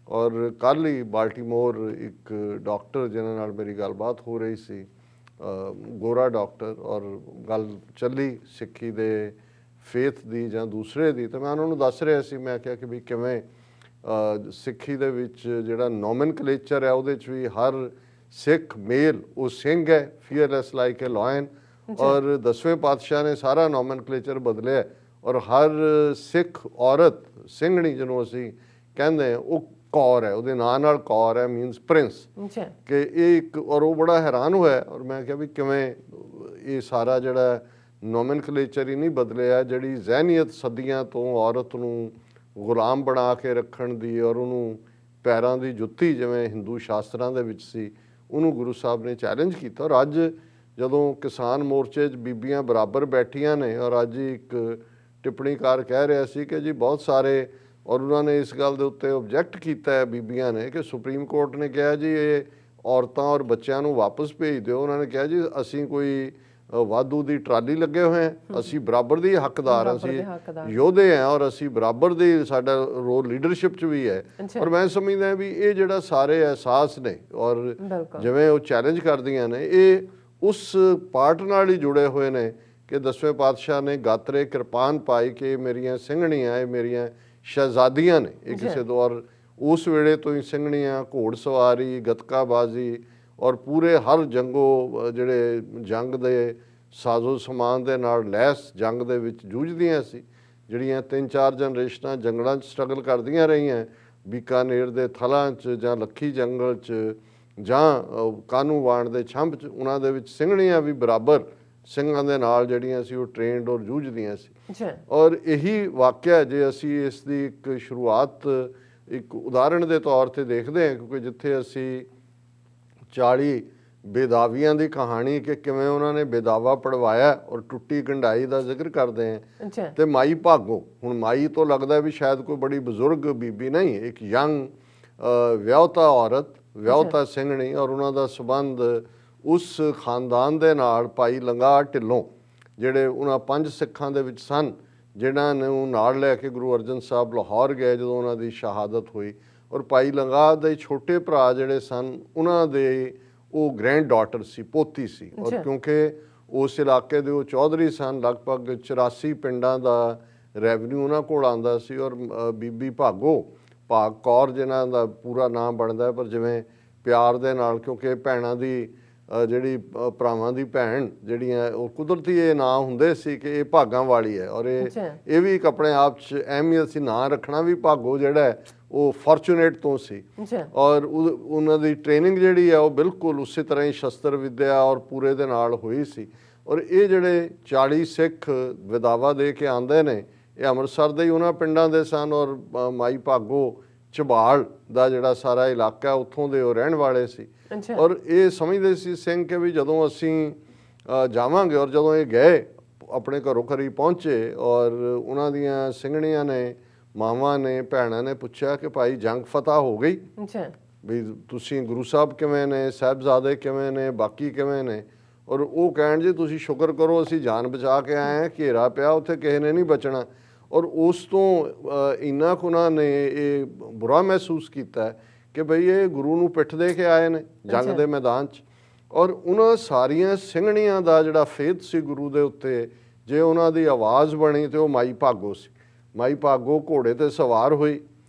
ਔਰ ਕੱਲ੍ਹ ਹੀ ਬਾਲਟੀਮੋਰ ਇੱਕ ਡਾਕਟਰ ਜਿਨ੍ਹਾਂ ਨਾਲ ਮੇਰੀ ਗੱਲਬਾਤ ਹੋ ਰਹੀ ਸੀ, ਗੋਰਾ ਡਾਕਟਰ, ਔਰ ਗੱਲ ਚੱਲੀ ਸਿੱਖੀ ਦੇ ਫੇਥ ਦੀ ਜਾਂ ਦੂਸਰੇ ਦੀ, ਤਾਂ ਮੈਂ ਉਹਨਾਂ ਨੂੰ ਦੱਸ ਰਿਹਾ ਸੀ, ਮੈਂ ਕਿਹਾ ਕਿ ਵੀ ਕਿਵੇਂ ਸਿੱਖੀ ਦੇ ਵਿੱਚ ਜਿਹੜਾ ਨੋਮਨਕਲੇਚਰ ਹੈ ਉਹਦੇ 'ਚ ਵੀ ਹਰ ਸਿੱਖ ਮੇਲ ਉਹ ਸਿੰਘ ਹੈ, ਫੀਅਰਲੈਸ ਲਾਈਕ ਏ ਲਾਇਨ, ਔਰ ਦਸਵੇਂ ਪਾਤਸ਼ਾਹ ਨੇ ਸਾਰਾ ਨੋਮਨਕਲੇਚਰ ਬਦਲਿਆ, ਔਰ ਹਰ ਸਿੱਖ ਔਰਤ ਸਿੰਘਣੀ ਜਿਹਨੂੰ ਅਸੀਂ ਕਹਿੰਦੇ ਹਾਂ ਉਹ ਕੌਰ ਹੈ, ਉਹਦੇ ਨਾਂ ਨਾਲ ਕੌਰ ਹੈ, ਮੀਨਸ ਪ੍ਰਿੰਸ, ਕਿ ਇਹ ਇੱਕ। ਔਰ ਉਹ ਬੜਾ ਹੈਰਾਨ ਹੋਇਆ, ਔਰ ਮੈਂ ਕਿਹਾ ਵੀ ਕਿਵੇਂ ਇਹ ਸਾਰਾ ਜਿਹੜਾ ਨੋਮਨਕਲੇਚਰ ਹੀ ਨਹੀਂ ਬਦਲਿਆ, ਜਿਹੜੀ ਜ਼ਹਿਨੀਅਤ ਸਦੀਆਂ ਤੋਂ ਔਰਤ ਨੂੰ ਗੁਲਾਮ ਬਣਾ ਕੇ ਰੱਖਣ ਦੀ ਔਰ ਉਹਨੂੰ ਪੈਰਾਂ ਦੀ ਜੁੱਤੀ ਜਿਵੇਂ ਹਿੰਦੂ ਸ਼ਾਸਤਰਾਂ ਦੇ ਵਿੱਚ ਸੀ, ਉਹਨੂੰ ਗੁਰੂ ਸਾਹਿਬ ਨੇ ਚੈਲੰਜ ਕੀਤਾ। ਔਰ ਅੱਜ ਜਦੋਂ ਕਿਸਾਨ ਮੋਰਚੇ 'ਚ ਬੀਬੀਆਂ ਬਰਾਬਰ ਬੈਠੀਆਂ ਨੇ, ਔਰ ਅੱਜ ਇੱਕ ਟਿੱਪਣੀਕਾਰ ਕਹਿ ਰਿਹਾ ਸੀ ਕਿ ਜੀ ਬਹੁਤ ਸਾਰੇ, ਔਰ ਉਹਨਾਂ ਨੇ ਇਸ ਗੱਲ ਦੇ ਉੱਤੇ ਓਬਜੈਕਟ ਕੀਤਾ ਹੈ ਬੀਬੀਆਂ ਨੇ, ਕਿ ਸੁਪਰੀਮ ਕੋਰਟ ਨੇ ਕਿਹਾ ਜੀ ਇਹ ਔਰਤਾਂ ਔਰ ਬੱਚਿਆਂ ਨੂੰ ਵਾਪਸ ਭੇਜ ਦਿਓ। ਉਹਨਾਂ ਨੇ ਕਿਹਾ ਜੀ ਅਸੀਂ ਕੋਈ ਵਾਧੂ ਦੀ ਟਰਾਲੀ ਲੱਗੇ ਹੋਏ ਹਾਂ, ਅਸੀਂ ਬਰਾਬਰ ਦੀ ਹੱਕਦਾਰ ਹਾਂ, ਅਸੀਂ ਯੋਧੇ ਹਾਂ, ਔਰ ਅਸੀਂ ਬਰਾਬਰ ਦੀ ਸਾਡਾ ਰੋਲ ਲੀਡਰਸ਼ਿਪ 'ਚ ਵੀ ਹੈ। ਔਰ ਮੈਂ ਸਮਝਦਾ ਵੀ ਇਹ ਜਿਹੜਾ ਸਾਰੇ ਅਹਿਸਾਸ ਨੇ ਔਰ ਜਿਵੇਂ ਉਹ ਚੈਲੰਜ ਕਰਦੀਆਂ ਨੇ, ਇਹ ਉਸ ਪਾਰਟ ਨਾਲ ਹੀ ਜੁੜੇ ਹੋਏ ਨੇ ਕਿ ਦਸਵੇਂ ਪਾਤਸ਼ਾਹ ਨੇ ਗਾਤਰੇ ਕਿਰਪਾਨ ਪਾਈ ਕਿ ਮੇਰੀਆਂ ਸਿੰਘਣੀਆਂ, ਇਹ ਮੇਰੀਆਂ ਸ਼ਹਿਜ਼ਾਦੀਆਂ ਨੇ। ਇਹ ਕਿਸੇ ਦੌਰ ਉਸ ਵੇਲੇ ਤੋਂ ਹੀ ਸਿੰਘਣੀਆਂ ਘੋੜ ਸਵਾਰੀ, ਗੱਤਕਾਬਾਜ਼ੀ ਔਰ ਪੂਰੇ ਹਰ ਜੰਗੋ ਜਿਹੜੇ ਜੰਗ ਦੇ ਸਾਜ਼ੋ ਸਮਾਨ ਦੇ ਨਾਲ ਲੈਸ ਜੰਗ ਦੇ ਵਿੱਚ ਜੂਝਦੀਆਂ ਸੀ, ਜਿਹੜੀਆਂ 3-4 ਜਨਰੇਸ਼ਨਾਂ ਜੰਗਲਾਂ 'ਚ ਸਟਰਗਲ ਕਰਦੀਆਂ ਰਹੀਆਂ, ਬੀਕਾਨੇਰ ਦੇ ਥਲਾਂ 'ਚ ਜਾਂ ਲੱਖੀ ਜੰਗਲ 'ਚ ਜਾਂ ਕਾਹਨੂੰਵਾਨ ਦੇ ਛੰਭ 'ਚ, ਉਹਨਾਂ ਦੇ ਵਿੱਚ ਸਿੰਘਣੀਆਂ ਵੀ ਬਰਾਬਰ ਸਿੰਘਾਂ ਦੇ ਨਾਲ ਜਿਹੜੀਆਂ ਸੀ ਉਹ ਟ੍ਰੇਨਡ ਔਰ ਜੂਝਦੀਆਂ ਸੀ। ਔਰ ਇਹੀ ਵਾਕਿਆ ਜੇ ਅਸੀਂ ਇਸ ਦੀ ਇੱਕ ਸ਼ੁਰੂਆਤ ਇੱਕ ਉਦਾਹਰਣ ਦੇ ਤੌਰ ਤੇ ਦੇਖਦੇ ਹਾਂ, ਕਿਉਂਕਿ ਜਿੱਥੇ ਅਸੀਂ 40 ਬੇਦਾਵੀਆਂ ਦੀ ਕਹਾਣੀ ਕਿ ਕਿਵੇਂ ਉਹਨਾਂ ਨੇ ਬੇਦਾਵਾ ਪੜਵਾਇਆ ਔਰ ਟੁੱਟੀ ਗੰਢਾਈ ਦਾ ਜ਼ਿਕਰ ਕਰਦੇ ਹਾਂ, ਤੇ ਮਾਈ ਭਾਗੋ, ਹੁਣ ਮਾਈ ਤੋਂ ਲੱਗਦਾ ਵੀ ਸ਼ਾਇਦ ਕੋਈ ਬੜੀ ਬਜ਼ੁਰਗ ਬੀਬੀ ਨਹੀਂ, ਇੱਕ ਯੰਗ ਵਿਆਹੁਤਾ ਔਰਤ, ਵਿਆਹੁਤਾ ਸਿੰਘਣੀ, ਔਰ ਉਹਨਾਂ ਦਾ ਸੰਬੰਧ ਉਸ ਖਾਨਦਾਨ ਦੇ ਨਾਲ ਭਾਈ ਲੰਗਾਹ ਢਿੱਲੋਂ, ਜਿਹੜੇ ਉਹਨਾਂ 5 ਸਿੱਖਾਂ ਦੇ ਵਿੱਚ ਸਨ, ਜਿਨ੍ਹਾਂ ਨੂੰ ਨਾਲ ਲੈ ਕੇ ਗੁਰੂ ਅਰਜਨ ਸਾਹਿਬ ਲਾਹੌਰ ਗਏ ਜਦੋਂ ਉਹਨਾਂ ਦੀ ਸ਼ਹਾਦਤ ਹੋਈ। ਔਰ ਭਾਈ ਲੰਗਾਹ ਦੇ ਛੋਟੇ ਭਰਾ ਜਿਹੜੇ ਸਨ, ਉਹਨਾਂ ਦੇ ਉਹ ਗ੍ਰੈਂਡ ਡਾਟਰ ਸੀ, ਪੋਤੀ ਸੀ। ਔਰ ਕਿਉਂਕਿ ਉਸ ਇਲਾਕੇ ਦੇ ਉਹ ਚੌਧਰੀ ਸਨ, ਲਗਭਗ 84 ਪਿੰਡਾਂ ਦਾ ਰੈਵਨਿਊ ਉਹਨਾਂ ਕੋਲ ਆਉਂਦਾ ਸੀ। ਔਰ ਬੀਬੀ ਭਾਗ ਕੌਰ ਜਿਨ੍ਹਾਂ ਦਾ ਪੂਰਾ ਨਾਮ ਬਣਦਾ, ਪਰ ਜਿਵੇਂ ਪਿਆਰ ਦੇ ਨਾਲ, ਕਿਉਂਕਿ ਭੈਣਾਂ ਦੀ ਜਿਹੜੀ ਭਰਾਵਾਂ ਦੀ ਭੈਣ ਜਿਹੜੀਆਂ ਉਹ ਕੁਦਰਤੀ ਇਹ ਨਾਂ ਹੁੰਦੇ ਸੀ ਕਿ ਇਹ ਭਾਗਾਂ ਵਾਲੀ ਹੈ। ਔਰ ਇਹ ਵੀ ਇੱਕ ਆਪਣੇ ਆਪ 'ਚ ਅਹਿਮੀਅਤ ਸੀ, ਨਾਂ ਰੱਖਣਾ ਵੀ ਭਾਗੋ ਜਿਹੜਾ ਹੈ ਉਹ ਫੋਰਚੂਨੇਟ ਤੋਂ ਸੀ। ਔਰ ਉਹਨਾਂ ਦੀ ਟ੍ਰੇਨਿੰਗ ਜਿਹੜੀ ਹੈ ਉਹ ਬਿਲਕੁਲ ਉਸੇ ਤਰ੍ਹਾਂ ਹੀ ਸ਼ਸਤਰ ਵਿੱਦਿਆ ਔਰ ਪੂਰੇ ਦੇ ਨਾਲ ਹੋਈ ਸੀ। ਔਰ ਇਹ ਜਿਹੜੇ 40 ਸਿੱਖ ਵਿਦਾਵਾ ਦੇ ਕੇ ਆਉਂਦੇ ਨੇ, ਇਹ ਅੰਮ੍ਰਿਤਸਰ ਦੇ ਹੀ ਉਹਨਾਂ ਪਿੰਡਾਂ ਦੇ ਸਨ। ਔਰ ਮਾਈ ਭਾਗੋ ਝਬਾਲ ਦਾ ਜਿਹੜਾ ਸਾਰਾ ਇਲਾਕਾ ਉੱਥੋਂ ਦੇ ਉਹ ਰਹਿਣ ਵਾਲੇ ਸੀ। ਔਰ ਇਹ ਸਮਝਦੇ ਸੀ ਸਿੰਘ ਕਿ ਵੀ ਜਦੋਂ ਅਸੀਂ ਜਾਵਾਂਗੇ, ਔਰ ਜਦੋਂ ਇਹ ਗਏ ਆਪਣੇ ਘਰੋਂ ਘਰੀ ਪਹੁੰਚੇ, ਔਰ ਉਹਨਾਂ ਦੀਆਂ ਸਿੰਘਣੀਆਂ ਨੇ, ਮਾਵਾਂ ਨੇ, ਭੈਣਾਂ ਨੇ ਪੁੱਛਿਆ ਕਿ ਭਾਈ ਜੰਗ ਫਤਹ ਹੋ ਗਈ? ਵੀ ਤੁਸੀਂ ਗੁਰੂ ਸਾਹਿਬ ਕਿਵੇਂ ਨੇ, ਸਾਹਿਬਜ਼ਾਦੇ ਕਿਵੇਂ ਨੇ, ਬਾਕੀ ਕਿਵੇਂ ਨੇ। ਔਰ ਉਹ ਕਹਿਣ ਜੀ ਤੁਸੀਂ ਸ਼ੁਕਰ ਕਰੋ ਅਸੀਂ ਜਾਨ ਬਚਾ ਕੇ ਆਏ ਹਾਂ, ਘੇਰਾ ਪਿਆ ਉੱਥੇ ਕਿਸੇ ਨੇ ਨਹੀਂ ਬਚਣਾ। ਔਰ ਉਸ ਤੋਂ ਇੰਨਾ ਕੁ ਉਹਨਾਂ ਨੇ ਇਹ ਬੁਰਾ ਮਹਿਸੂਸ ਕੀਤਾ ਕਿ ਬਈ ਇਹ ਗੁਰੂ ਨੂੰ ਪਿੱਠ ਦੇ ਕੇ ਆਏ ਨੇ ਜੰਗ ਦੇ ਮੈਦਾਨ 'ਚ। ਔਰ ਉਹਨਾਂ ਸਾਰੀਆਂ ਸਿੰਘਣੀਆਂ ਦਾ ਜਿਹੜਾ ਫੇਥ ਸੀ ਗੁਰੂ ਦੇ ਉੱਤੇ, ਜੇ ਉਹਨਾਂ ਦੀ ਆਵਾਜ਼ ਬਣੀ ਤੇ ਉਹ ਮਾਈ ਭਾਗੋ ਸੀ। ਮਾਈ ਭਾਗੋ ਘੋੜੇ ਤੇ ਸਵਾਰ ਹੋਈ,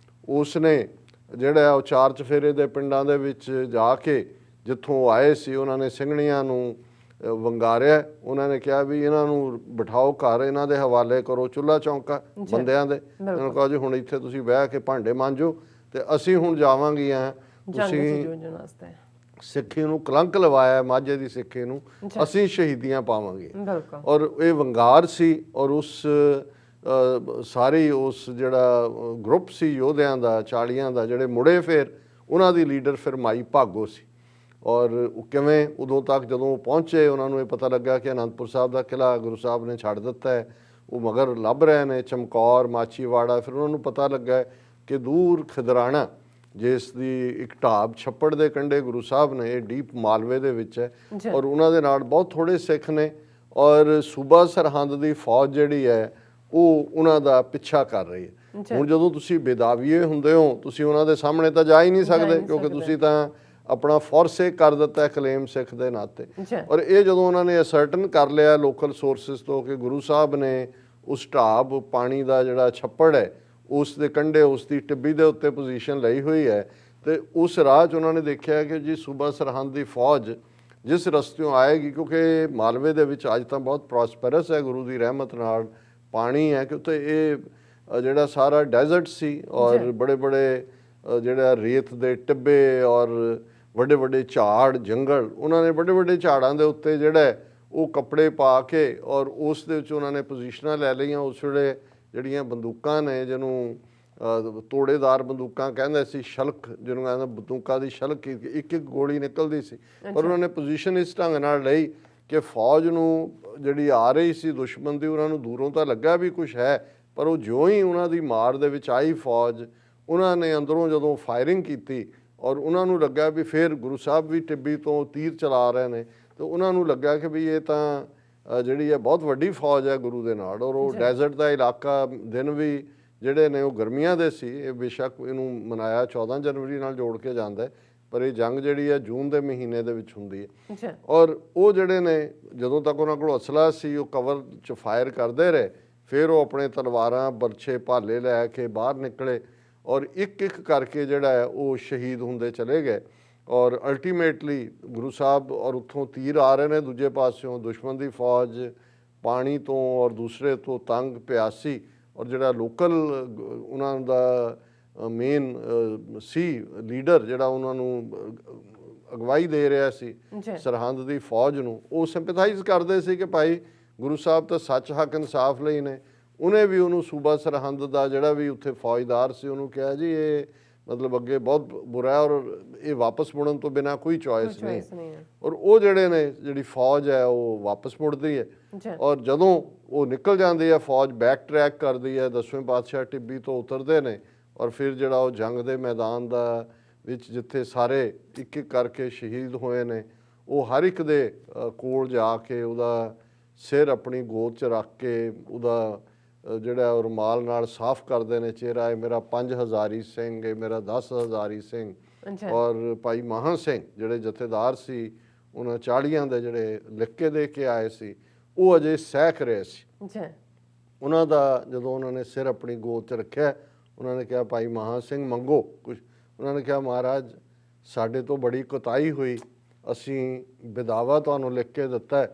ਉਸ ਨੇ ਜਿਹੜਾ ਉਹ ਚਾਰ ਚਫੇਰੇ ਦੇ ਪਿੰਡਾਂ ਦੇ ਵਿੱਚ ਜਾ ਕੇ ਜਿੱਥੋਂ ਆਏ ਸੀ ਉਹਨਾਂ ਨੇ ਸਿੰਘਣੀਆਂ ਨੂੰ ਵੰਗਾਰਿਆ। ਉਹਨਾਂ ਨੇ ਕਿਹਾ ਵੀ ਇਹਨਾਂ ਨੂੰ ਬਿਠਾਓ ਘਰ, ਇਹਨਾਂ ਦੇ ਹਵਾਲੇ ਕਰੋ ਚੁੱਲ੍ਹਾ ਚੌਂਕਾ ਬੰਦਿਆਂ ਦੇ, ਇਹਨਾਂ ਨੂੰ ਕਹੋ ਜੀ ਹੁਣ ਇੱਥੇ ਤੁਸੀਂ ਬਹਿ ਕੇ ਭਾਂਡੇ ਮਾਂਜੋ ਤੇ ਅਸੀਂ ਹੁਣ ਜਾਵਾਂਗੀਆਂ। ਤੁਸੀਂ ਸਿੱਖੀ ਨੂੰ ਕਲੰਕ ਲਵਾਇਆ, ਮਾਝੇ ਦੀ ਸਿੱਖੀ ਨੂੰ, ਅਸੀਂ ਸ਼ਹੀਦੀਆਂ ਪਾਵਾਂਗੇ। ਔਰ ਇਹ ਵੰਗਾਰ ਸੀ। ਔਰ ਉਸ ਸਾਰੀ ਉਸ ਜਿਹੜਾ ਗਰੁੱਪ ਸੀ ਯੋਧਿਆਂ ਦਾ 40 ਦਾ ਜਿਹੜੇ ਮੁੜੇ, ਫਿਰ ਉਹਨਾਂ ਦੀ ਲੀਡਰ ਫਿਰ ਮਾਈ ਭਾਗੋ ਸੀ। ਔਰ ਕਿਵੇਂ ਉਦੋਂ ਤੱਕ ਜਦੋਂ ਪਹੁੰਚੇ ਉਹਨਾਂ ਨੂੰ ਇਹ ਪਤਾ ਲੱਗਾ ਕਿ ਅਨੰਦਪੁਰ ਸਾਹਿਬ ਦਾ ਕਿਲ੍ਹਾ ਗੁਰੂ ਸਾਹਿਬ ਨੇ ਛੱਡ ਦਿੱਤਾ ਹੈ, ਉਹ ਮਗਰ ਲੱਭ ਰਹੇ ਨੇ ਚਮਕੌਰ, ਮਾਚੀਵਾੜਾ। ਫਿਰ ਉਹਨਾਂ ਨੂੰ ਪਤਾ ਲੱਗਾ ਕਿ ਦੂਰ ਖਿਦਰਾਣਾ, ਜਿਸ ਦੀ ਇੱਕ ਢਾਬ ਛੱਪੜ ਦੇ ਕੰਢੇ ਗੁਰੂ ਸਾਹਿਬ ਨੇ, ਇਹ ਡੀਪ ਮਾਲਵੇ ਦੇ ਵਿੱਚ ਹੈ। ਔਰ ਉਹਨਾਂ ਦੇ ਨਾਲ ਬਹੁਤ ਥੋੜ੍ਹੇ ਸਿੱਖ ਨੇ। ਔਰ ਸੂਬਾ ਸਰਹੰਦ ਦੀ ਫੌਜ ਜਿਹੜੀ ਹੈ ਉਹ ਉਹਨਾਂ ਦਾ ਪਿੱਛਾ ਕਰ ਰਹੀ ਹੈ। ਹੁਣ ਜਦੋਂ ਤੁਸੀਂ ਬੇਦਾਵੀਏ ਹੁੰਦੇ ਹੋ, ਤੁਸੀਂ ਉਹਨਾਂ ਦੇ ਸਾਹਮਣੇ ਤਾਂ ਜਾ ਹੀ ਨਹੀਂ ਸਕਦੇ, ਕਿਉਂਕਿ ਤੁਸੀਂ ਤਾਂ ਆਪਣਾ ਫੋਰਸੇਕ ਕਰ ਦਿੱਤਾ ਕਲੇਮ ਸਿੱਖ ਦੇ ਨਾਤੇ। ਔਰ ਇਹ ਜਦੋਂ ਉਹਨਾਂ ਨੇ ਅਸਰਟਨ ਕਰ ਲਿਆ ਲੋਕਲ ਸੋਰਸਿਸ ਤੋਂ ਕਿ ਗੁਰੂ ਸਾਹਿਬ ਨੇ ਉਸ ਢਾਬ ਪਾਣੀ ਦਾ ਜਿਹੜਾ ਛੱਪੜ ਹੈ ਉਸ ਦੇ ਕੰਢੇ, ਉਸ ਦੀ ਟਿੱਬੀ ਦੇ ਉੱਤੇ ਪੋਜੀਸ਼ਨ ਲਈ ਹੋਈ ਹੈ, ਤੇ ਉਸ ਰਾਹ 'ਚ ਉਹਨਾਂ ਨੇ ਦੇਖਿਆ ਕਿ ਜੀ ਸੂਬਾ ਸਰਹੰਦ ਦੀ ਫੌਜ ਜਿਸ ਰਸਤਿਓਂ ਆਏਗੀ, ਕਿਉਂਕਿ ਮਾਲਵੇ ਦੇ ਵਿੱਚ ਅੱਜ ਤਾਂ ਬਹੁਤ ਪ੍ਰੋਸਪਰਸ ਹੈ ਗੁਰੂ ਦੀ ਰਹਿਮਤ ਨਾਲ, ਪਾਣੀ ਹੈ, ਕਿਉਂਕਿ ਇਹ ਜਿਹੜਾ ਸਾਰਾ ਡੈਜ਼ਰਟ ਸੀ ਔਰ ਬੜੇ ਬੜੇ ਜਿਹੜਾ ਰੇਤ ਦੇ ਟਿੱਬੇ ਔਰ ਵੱਡੇ ਵੱਡੇ ਝਾੜ ਜੰਗਲ, ਉਹਨਾਂ ਨੇ ਵੱਡੇ ਵੱਡੇ ਝਾੜਾਂ ਦੇ ਉੱਤੇ ਜਿਹੜਾ ਉਹ ਕੱਪੜੇ ਪਾ ਕੇ ਔਰ ਉਸ ਦੇ ਵਿੱਚ ਉਹਨਾਂ ਨੇ ਪੋਜੀਸ਼ਨਾਂ ਲੈ ਲਈਆਂ। ਉਸ ਵੇਲੇ ਜਿਹੜੀਆਂ ਬੰਦੂਕਾਂ ਨੇ, ਜਿਹਨੂੰ ਤੋੜੇਦਾਰ ਬੰਦੂਕਾਂ ਕਹਿੰਦੇ ਸੀ, ਸ਼ਲਕ ਜਿਹਨੂੰ ਕਹਿੰਦੇ, ਬੰਦੂਕਾਂ ਦੀ ਸ਼ਲਕ ਇੱਕ ਇੱਕ ਗੋਲੀ ਨਿਕਲਦੀ ਸੀ। ਪਰ ਉਹਨਾਂ ਨੇ ਪੋਜੀਸ਼ਨ ਇਸ ਢੰਗ ਨਾਲ ਲਈ ਕਿ ਫੌਜ ਨੂੰ ਜਿਹੜੀ ਆ ਰਹੀ ਸੀ ਦੁਸ਼ਮਣ ਦੀ, ਉਹਨਾਂ ਨੂੰ ਦੂਰੋਂ ਤਾਂ ਲੱਗਾ ਵੀ ਕੁਛ ਹੈ, ਪਰ ਉਹ ਜਿਉਂ ਹੀ ਉਹਨਾਂ ਦੀ ਮਾਰ ਦੇ ਵਿੱਚ ਆਈ ਫੌਜ, ਉਹਨਾਂ ਨੇ ਅੰਦਰੋਂ ਜਦੋਂ ਫਾਇਰਿੰਗ ਕੀਤੀ ਔਰ ਉਹਨਾਂ ਨੂੰ ਲੱਗਾ ਵੀ ਫਿਰ ਗੁਰੂ ਸਾਹਿਬ ਵੀ ਟਿੱਬੀ ਤੋਂ ਤੀਰ ਚਲਾ ਰਹੇ ਨੇ, ਤੇ ਉਹਨਾਂ ਨੂੰ ਲੱਗਾ ਕਿ ਵੀ ਇਹ ਤਾਂ ਜਿਹੜੀ ਹੈ ਬਹੁਤ ਵੱਡੀ ਫੌਜ ਹੈ ਗੁਰੂ ਦੇ ਨਾਲ। ਔਰ ਉਹ ਡੈਜ਼ਰਟ ਦਾ ਇਲਾਕਾ, ਦਿਨ ਵੀ ਜਿਹੜੇ ਨੇ ਉਹ ਗਰਮੀਆਂ ਦੇ ਸੀ। ਇਹ ਬੇਸ਼ੱਕ ਇਹਨੂੰ ਮਨਾਇਆ 14 ਜਨਵਰੀ ਨਾਲ ਜੋੜ ਕੇ ਜਾਂਦਾ, ਪਰ ਇਹ ਜੰਗ ਜਿਹੜੀ ਹੈ ਜੂਨ ਦੇ ਮਹੀਨੇ ਦੇ ਵਿੱਚ ਹੁੰਦੀ ਹੈ। ਔਰ ਉਹ ਜਿਹੜੇ ਨੇ ਜਦੋਂ ਤੱਕ ਉਹਨਾਂ ਕੋਲ ਅਸਲਾ ਸੀ ਉਹ ਕਵਰ 'ਚ ਫਾਇਰ ਕਰਦੇ ਰਹੇ, ਫਿਰ ਉਹ ਆਪਣੇ ਤਲਵਾਰਾਂ, ਬਰਛੇ, ਭਾਲੇ ਲੈ ਕੇ ਬਾਹਰ ਨਿਕਲੇ ਔਰ ਇੱਕ ਇੱਕ ਕਰਕੇ ਜਿਹੜਾ ਹੈ ਉਹ ਸ਼ਹੀਦ ਹੁੰਦੇ ਚਲੇ ਗਏ। ਔਰ ਅਲਟੀਮੇਟਲੀ ਗੁਰੂ ਸਾਹਿਬ, ਔਰ ਉੱਥੋਂ ਤੀਰ ਆ ਰਹੇ ਨੇ ਦੂਜੇ ਪਾਸਿਓਂ, ਦੁਸ਼ਮਣ ਦੀ ਫੌਜ ਪਾਣੀ ਤੋਂ ਔਰ ਦੂਸਰੇ ਤੋਂ ਤੰਗ ਪਿਆਸੀ, ਔਰ ਜਿਹੜਾ ਲੋਕਲ ਉਹਨਾਂ ਦਾ ਮੇਨ ਸੀ ਲੀਡਰ ਜਿਹੜਾ ਉਹਨਾਂ ਨੂੰ ਅਗਵਾਈ ਦੇ ਰਿਹਾ ਸੀ ਸਰਹੰਦ ਦੀ ਫੌਜ ਨੂੰ, ਉਹ ਸਿੰਪੈਥਾਈਜ਼ ਕਰਦੇ ਸੀ ਕਿ ਭਾਈ ਗੁਰੂ ਸਾਹਿਬ ਤਾਂ ਸੱਚ, ਹੱਕ, ਇਨਸਾਫ ਲਈ ਨੇ। ਉਹਨੇ ਵੀ ਉਹਨੂੰ ਸੂਬਾ ਸਰਹੰਦ ਦਾ ਜਿਹੜਾ ਵੀ ਉੱਥੇ ਫੌਜਦਾਰ ਸੀ ਉਹਨੂੰ ਕਿਹਾ ਜੀ ਇਹ ਮਤਲਬ ਅੱਗੇ ਬਹੁਤ ਬੁਰਾ ਔਰ ਇਹ ਵਾਪਸ ਮੁੜਨ ਤੋਂ ਬਿਨਾਂ ਕੋਈ ਚੋਇਸ ਨਹੀਂ। ਔਰ ਉਹ ਜਿਹੜੇ ਨੇ ਜਿਹੜੀ ਫੌਜ ਹੈ ਉਹ ਵਾਪਸ ਮੁੜਦੀ ਹੈ। ਔਰ ਜਦੋਂ ਉਹ ਨਿਕਲ ਜਾਂਦੀ ਹੈ ਫੌਜ, ਬੈਕ ਟਰੈਕ ਕਰਦੀ ਹੈ, 10ਵੇਂ ਪਾਤਸ਼ਾਹ ਟਿੱਬੀ ਤੋਂ ਉਤਰਦੇ ਨੇ ਔਰ ਫਿਰ ਜਿਹੜਾ ਉਹ ਜੰਗ ਦੇ ਮੈਦਾਨ ਦਾ ਵਿੱਚ ਜਿੱਥੇ ਸਾਰੇ ਇੱਕ ਇੱਕ ਕਰਕੇ ਸ਼ਹੀਦ ਹੋਏ ਨੇ, ਉਹ ਹਰ ਇੱਕ ਦੇ ਕੋਲ ਜਾ ਕੇ ਉਹਦਾ ਸਿਰ ਆਪਣੀ ਗੋਦ 'ਚ ਰੱਖ ਕੇ ਉਹਦਾ ਜਿਹੜਾ ਰੁਮਾਲ ਨਾਲ ਸਾਫ਼ ਕਰਦੇ ਨੇ ਚਿਹਰਾ, ਇਹ ਮੇਰਾ 5 ਹਜ਼ਾਰੀ ਸਿੰਘ, ਇਹ ਮੇਰਾ 10 ਹਜ਼ਾਰੀ ਸਿੰਘ। ਔਰ ਭਾਈ ਮਹਾਂ ਸਿੰਘ ਜਿਹੜੇ ਜਥੇਦਾਰ ਸੀ ਉਹਨਾਂ 40 ਦੇ ਜਿਹੜੇ ਲਿਖ ਕੇ ਦੇ ਕੇ ਆਏ ਸੀ, ਉਹ ਅਜੇ ਸਹਿਕ ਰਹੇ ਸੀ। ਉਹਨਾਂ ਦਾ ਜਦੋਂ ਉਹਨਾਂ ਨੇ ਸਿਰ ਆਪਣੀ ਗੋਦ 'ਚ ਰੱਖਿਆ, ਉਹਨਾਂ ਨੇ ਕਿਹਾ ਭਾਈ ਮਹਾਂ ਸਿੰਘ ਮੰਗੋ ਕੁਛ। ਉਹਨਾਂ ਨੇ ਕਿਹਾ ਮਹਾਰਾਜ ਸਾਡੇ ਤੋਂ ਬੜੀ ਕੁਤਾਹੀ ਹੋਈ, ਅਸੀਂ ਵਿਦਾਵਾ ਤੁਹਾਨੂੰ ਲਿਖ ਕੇ ਦਿੱਤਾ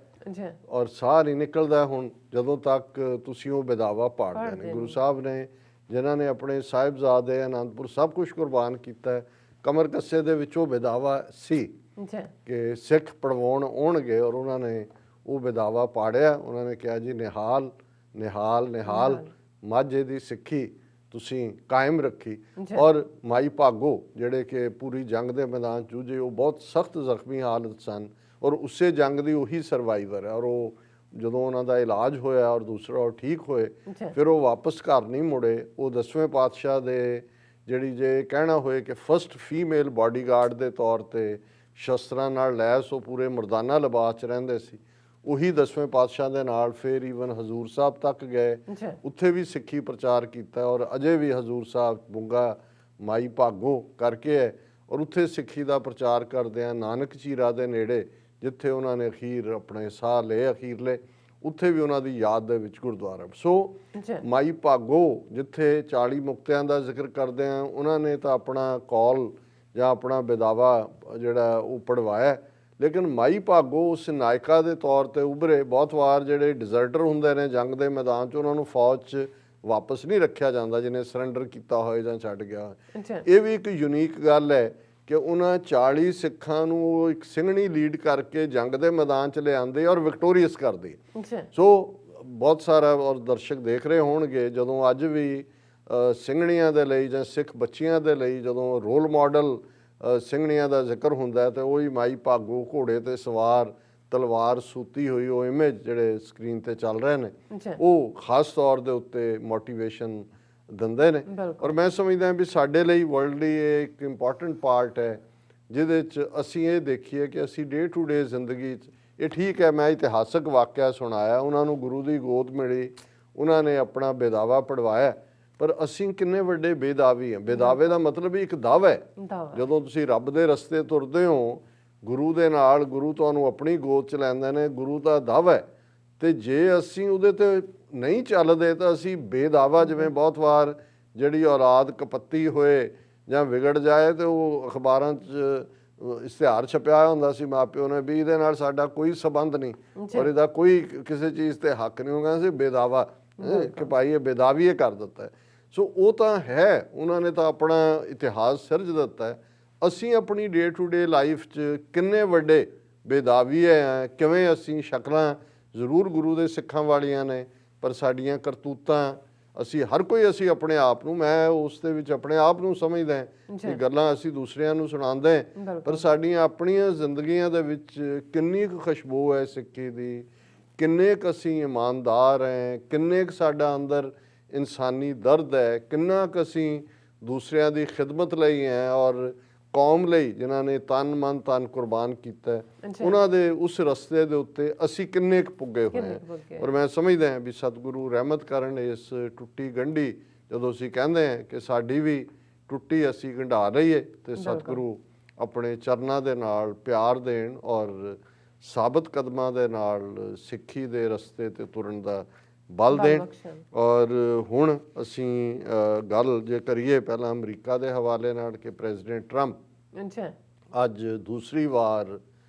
ਔਰ ਸਾਹ ਨਹੀਂ ਨਿਕਲਦਾ ਹੁਣ ਜਦੋਂ ਤੱਕ ਤੁਸੀਂ ਉਹ ਵਿਦਾਵਾ ਪਾੜਦੇ ਨੇ। ਗੁਰੂ ਸਾਹਿਬ ਨੇ ਜਿਨ੍ਹਾਂ ਨੇ ਆਪਣੇ ਸਾਹਿਬਜ਼ਾਦੇ ਅਨੰਦਪੁਰ ਸਭ ਕੁਝ ਕੁਰਬਾਨ ਕੀਤਾ, ਕਮਰ ਕੱਸੇ ਦੇ ਵਿੱਚ ਉਹ ਵਿਦਾਵਾ ਸੀ ਕਿ ਸਿੱਖ ਪੜਵਾਉਣ ਆਉਣਗੇ, ਔਰ ਉਹਨਾਂ ਨੇ ਉਹ ਵਿਦਾਵਾ ਪਾੜਿਆ। ਉਹਨਾਂ ਨੇ ਕਿਹਾ ਜੀ ਨਿਹਾਲ ਨਿਹਾਲ ਨਿਹਾਲ, ਮਾਝੇ ਦੀ ਸਿੱਖੀ ਤੁਸੀਂ ਕਾਇਮ ਰੱਖੀ। ਔਰ ਮਾਈ ਭਾਗੋ ਜਿਹੜੇ ਕਿ ਪੂਰੀ ਜੰਗ ਦੇ ਮੈਦਾਨ ਜੂਝੇ, ਉਹ ਬਹੁਤ ਸਖਤ ਜ਼ਖਮੀ ਹਾਲਤ ਸਨ ਔਰ ਉਸੇ ਜੰਗ ਦੀ ਉਹੀ ਸਰਵਾਈਵਰ ਹੈ। ਔਰ ਉਹ ਜਦੋਂ ਉਹਨਾਂ ਦਾ ਇਲਾਜ ਹੋਇਆ ਔਰ ਦੂਸਰਾ ਉਹ ਠੀਕ ਹੋਏ, ਫਿਰ ਉਹ ਵਾਪਸ ਘਰ ਨਹੀਂ ਮੁੜੇ। ਉਹ 10ਵੇਂ ਪਾਤਸ਼ਾਹ ਦੇ ਜਿਹੜੀ ਜੇ ਕਹਿਣਾ ਹੋਏ ਕਿ ਫਸਟ ਫੀਮੇਲ ਬਾਡੀਗਾਰਡ ਦੇ ਤੌਰ ਤੇ ਸ਼ਸਤਰਾਂ ਨਾਲ ਲੈਸ ਉਹ ਪੂਰੇ ਮਰਦਾਨਾ ਲਿਬਾਸ 'ਚ ਰਹਿੰਦੇ ਸੀ, ਉਹੀ 10ਵੇਂ ਪਾਤਸ਼ਾਹ ਦੇ ਨਾਲ ਫਿਰ ਈਵਨ ਹਜ਼ੂਰ ਸਾਹਿਬ ਤੱਕ ਗਏ, ਉੱਥੇ ਵੀ ਸਿੱਖੀ ਪ੍ਰਚਾਰ ਕੀਤਾ ਔਰ ਅਜੇ ਵੀ ਹਜ਼ੂਰ ਸਾਹਿਬ ਬੁੰਗਾ ਮਾਈ ਭਾਗੋ ਕਰਕੇ ਹੈ ਔਰ ਉੱਥੇ ਸਿੱਖੀ ਦਾ ਪ੍ਰਚਾਰ ਕਰਦੇ ਆ। ਨਾਨਕ ਚੀਰਾ ਦੇ ਨੇੜੇ ਜਿੱਥੇ ਉਹਨਾਂ ਨੇ ਅਖੀਰ ਆਪਣੇ ਸਾਹ ਲਏ ਅਖੀਰਲੇ, ਉੱਥੇ ਵੀ ਉਹਨਾਂ ਦੀ ਯਾਦ ਦੇ ਵਿੱਚ ਗੁਰਦੁਆਰਾ। ਸੋ ਮਾਈ ਭਾਗੋ ਜਿੱਥੇ 40 ਮੁਕਤਿਆਂ ਦਾ ਜ਼ਿਕਰ ਕਰਦੇ ਆ, ਉਹਨਾਂ ਨੇ ਤਾਂ ਆਪਣਾ ਕੌਲ ਜਾਂ ਆਪਣਾ ਬਿਦਾਵਾ ਜਿਹੜਾ ਉਹ ਪੜਵਾਇਆ, ਲੇਕਿਨ ਮਾਈ ਭਾਗੋ ਉਸ ਨਾਇਕਾ ਦੇ ਤੌਰ ਤੇ ਉਭਰੇ। ਬਹੁਤ ਵਾਰ ਜਿਹੜੇ ਡਿਜ਼ਰਟਰ ਹੁੰਦੇ ਨੇ ਜੰਗ ਦੇ ਮੈਦਾਨ 'ਚ, ਉਹਨਾਂ ਨੂੰ ਫੌਜ 'ਚ ਵਾਪਸ ਨਹੀਂ ਰੱਖਿਆ ਜਾਂਦਾ ਜਿਹਨੇ ਸਰੈਂਡਰ ਕੀਤਾ ਹੋਏ ਜਾਂ ਛੱਡ ਗਿਆ। ਇਹ ਵੀ ਇੱਕ ਯੂਨੀਕ ਗੱਲ ਹੈ ਕਿ ਉਹਨਾਂ 40 ਸਿੱਖਾਂ ਨੂੰ ਉਹ ਇੱਕ ਸਿੰਘਣੀ ਲੀਡ ਕਰਕੇ ਜੰਗ ਦੇ ਮੈਦਾਨ 'ਚ ਲਿਆਂਦੇ ਔਰ ਵਿਕਟੋਰੀਅਸ ਕਰਦੇ। ਸੋ ਬਹੁਤ ਸਾਰਾ ਔਰ ਦਰਸ਼ਕ ਦੇਖ ਰਹੇ ਹੋਣਗੇ ਜਦੋਂ ਅੱਜ ਵੀ ਸਿੰਘਣੀਆਂ ਦੇ ਲਈ ਜਾਂ ਸਿੱਖ ਬੱਚੀਆਂ ਦੇ ਲਈ ਜਦੋਂ ਰੋਲ ਮਾਡਲ ਸਿੰਘਣੀਆਂ ਦਾ ਜ਼ਿਕਰ ਹੁੰਦਾ ਹੈ, ਤੇ ਉਹੀ ਮਾਈ ਭਾਗੋ ਘੋੜੇ ਤੇ ਸਵਾਰ ਤਲਵਾਰ ਸੂਤੀ ਹੋਈ ਉਹ ਇਮੇਜ ਜਿਹੜੇ ਸਕਰੀਨ ਤੇ ਚੱਲ ਰਹੇ ਨੇ, ਉਹ ਖਾਸ ਤੌਰ ਦੇ ਉੱਤੇ ਮੋਟੀਵੇਸ਼ਨ ਦਿੰਦੇ ਨੇ। ਔਰ ਮੈਂ ਸਮਝਦਾ ਵੀ ਸਾਡੇ ਲਈ ਵਰਲਡ ਲਈ ਇਹ ਇੱਕ ਇੰਪੋਰਟੈਂਟ ਪਾਰਟ ਹੈ ਜਿਹਦੇ 'ਚ ਅਸੀਂ ਇਹ ਦੇਖੀਏ ਕਿ ਅਸੀਂ ਡੇ ਟੂ ਡੇ ਜ਼ਿੰਦਗੀ 'ਚ ਇਹ ਠੀਕ ਹੈ, ਮੈਂ ਇਤਿਹਾਸਕ ਵਾਕਿਆ ਸੁਣਾਇਆ, ਉਹਨਾਂ ਨੂੰ ਗੁਰੂ ਦੀ ਗੋਦ ਮਿਲੀ, ਉਹਨਾਂ ਨੇ ਆਪਣਾ ਬੇਦਾਵਾ ਪੜਵਾਇਆ, ਪਰ ਅਸੀਂ ਕਿੰਨੇ ਵੱਡੇ ਬੇਦਾਵੀ ਹਾਂ। ਬੇਦਾਵੇ ਦਾ ਮਤਲਬ ਹੀ ਇੱਕ ਦਾਵਾ ਹੈ। ਜਦੋਂ ਤੁਸੀਂ ਰੱਬ ਦੇ ਰਸਤੇ ਤੁਰਦੇ ਹੋ ਗੁਰੂ ਦੇ ਨਾਲ, ਗੁਰੂ ਤੁਹਾਨੂੰ ਆਪਣੀ ਗੋਦ 'ਚ ਲੈਂਦੇ ਨੇ, ਗੁਰੂ ਦਾ ਦਾਵਾ ਹੈ, ਤੇ ਜੇ ਅਸੀਂ ਉਹਦੇ ਤੇ ਨਹੀਂ ਚੱਲਦੇ ਤਾਂ ਅਸੀਂ ਬੇਦਾਵਾ, ਜਿਵੇਂ ਬਹੁਤ ਵਾਰ ਜਿਹੜੀ ਔਲਾਦ ਕਪੱਤੀ ਹੋਏ ਜਾਂ ਵਿਗੜ ਜਾਏ ਤੇ ਉਹ ਅਖਬਾਰਾਂ 'ਚ ਇਸ਼ਤਿਹਾਰ ਛਪਿਆ ਹੋਇਆ ਹੁੰਦਾ ਸੀ ਮਾਂ ਪਿਓ ਨੇ ਵੀ ਇਹਦੇ ਨਾਲ ਸਾਡਾ ਕੋਈ ਸਬੰਧ ਨਹੀਂ ਔਰ ਇਹਦਾ ਕੋਈ ਕਿਸੇ ਚੀਜ਼ ਤੇ ਹੱਕ ਨਹੀਂ, ਉਹ ਕਹਿੰਦੇ ਸੀ ਬੇਦਾਵਾ ਕਿ ਭਾਈ ਇਹ ਬੇਦਾਵੀ ਇਹ ਕਰ ਦਿੱਤਾ ਹੈ। ਸੋ ਉਹ ਤਾਂ ਹੈ, ਉਹਨਾਂ ਨੇ ਤਾਂ ਆਪਣਾ ਇਤਿਹਾਸ ਸਿਰਜ ਦਿੱਤਾ ਹੈ। ਅਸੀਂ ਆਪਣੀ ਡੇ ਟੂ ਡੇ ਲਾਈਫ 'ਚ ਕਿੰਨੇ ਵੱਡੇ ਬੇਦਾਵੀ ਹੈ, ਕਿਵੇਂ ਅਸੀਂ ਸ਼ਕਲਾਂ ਜ਼ਰੂਰ ਗੁਰੂ ਦੇ ਸਿੱਖਾਂ ਵਾਲੀਆਂ ਨੇ, ਪਰ ਸਾਡੀਆਂ ਕਰਤੂਤਾਂ ਅਸੀਂ ਹਰ ਕੋਈ ਅਸੀਂ ਆਪਣੇ ਆਪ ਨੂੰ, ਮੈਂ ਉਸ ਦੇ ਵਿੱਚ ਆਪਣੇ ਆਪ ਨੂੰ ਸਮਝਦਾ ਕਿ ਗੱਲਾਂ ਅਸੀਂ ਦੂਸਰਿਆਂ ਨੂੰ ਸੁਣਾਉਂਦੇ, ਪਰ ਸਾਡੀਆਂ ਆਪਣੀਆਂ ਜ਼ਿੰਦਗੀਆਂ ਦੇ ਵਿੱਚ ਕਿੰਨੀ ਕੁ ਖੁਸ਼ਬੂ ਹੈ ਸਿੱਖੀ ਦੀ, ਕਿੰਨੇ ਕੁ ਅਸੀਂ ਇਮਾਨਦਾਰ ਹੈ, ਕਿੰਨੇ ਕੁ ਸਾਡਾ ਅੰਦਰ ਇਨਸਾਨੀ ਦਰਦ ਹੈ, ਕਿੰਨਾ ਕੁ ਅਸੀਂ ਦੂਸਰਿਆਂ ਦੀ ਖਿਦਮਤ ਲਈ ਹੈ ਔਰ ਕੌਮ ਲਈ ਜਿਨ੍ਹਾਂ ਨੇ ਤਨ ਮਨ ਤਨ ਕੁਰਬਾਨ ਕੀਤਾ, ਉਹਨਾਂ ਦੇ ਉਸ ਰਸਤੇ ਦੇ ਉੱਤੇ ਅਸੀਂ ਕਿੰਨੇ ਕੁ ਪੁੱਗੇ ਹੋਏ ਹਾਂ। ਔਰ ਮੈਂ ਸਮਝਦਾ ਹਾਂ ਵੀ ਸਤਿਗੁਰੂ ਰਹਿਮਤ ਕਰਨ ਇਸ ਟੁੱਟੀ ਗੰਢੀ, ਜਦੋਂ ਅਸੀਂ ਕਹਿੰਦੇ ਹਾਂ ਕਿ ਸਾਡੀ ਵੀ ਟੁੱਟੀ ਅਸੀਂ ਗੰਢਾ ਰਹੀਏ, ਤੇ ਸਤਿਗੁਰੂ ਆਪਣੇ ਚਰਨਾਂ ਦੇ ਨਾਲ ਪਿਆਰ ਦੇਣ ਔਰ ਸਾਬਤ ਕਦਮਾਂ ਦੇ ਨਾਲ ਸਿੱਖੀ ਦੇ ਰਸਤੇ ਤੇ ਤੁਰਨ ਦਾ ਬਲ ਦੇਣ। ਔਰ ਹੁਣ ਅਸੀਂ ਗੱਲ ਜੇ ਕਰੀਏ ਪਹਿਲਾਂ ਅਮਰੀਕਾ ਦੇ ਹਵਾਲੇ ਨਾਲ ਕਿ ਪ੍ਰੈਜ਼ੀਡੈਂਟ ਟਰੰਪ ਅੱਜ ਦੂਸਰੀ ਵਾਰ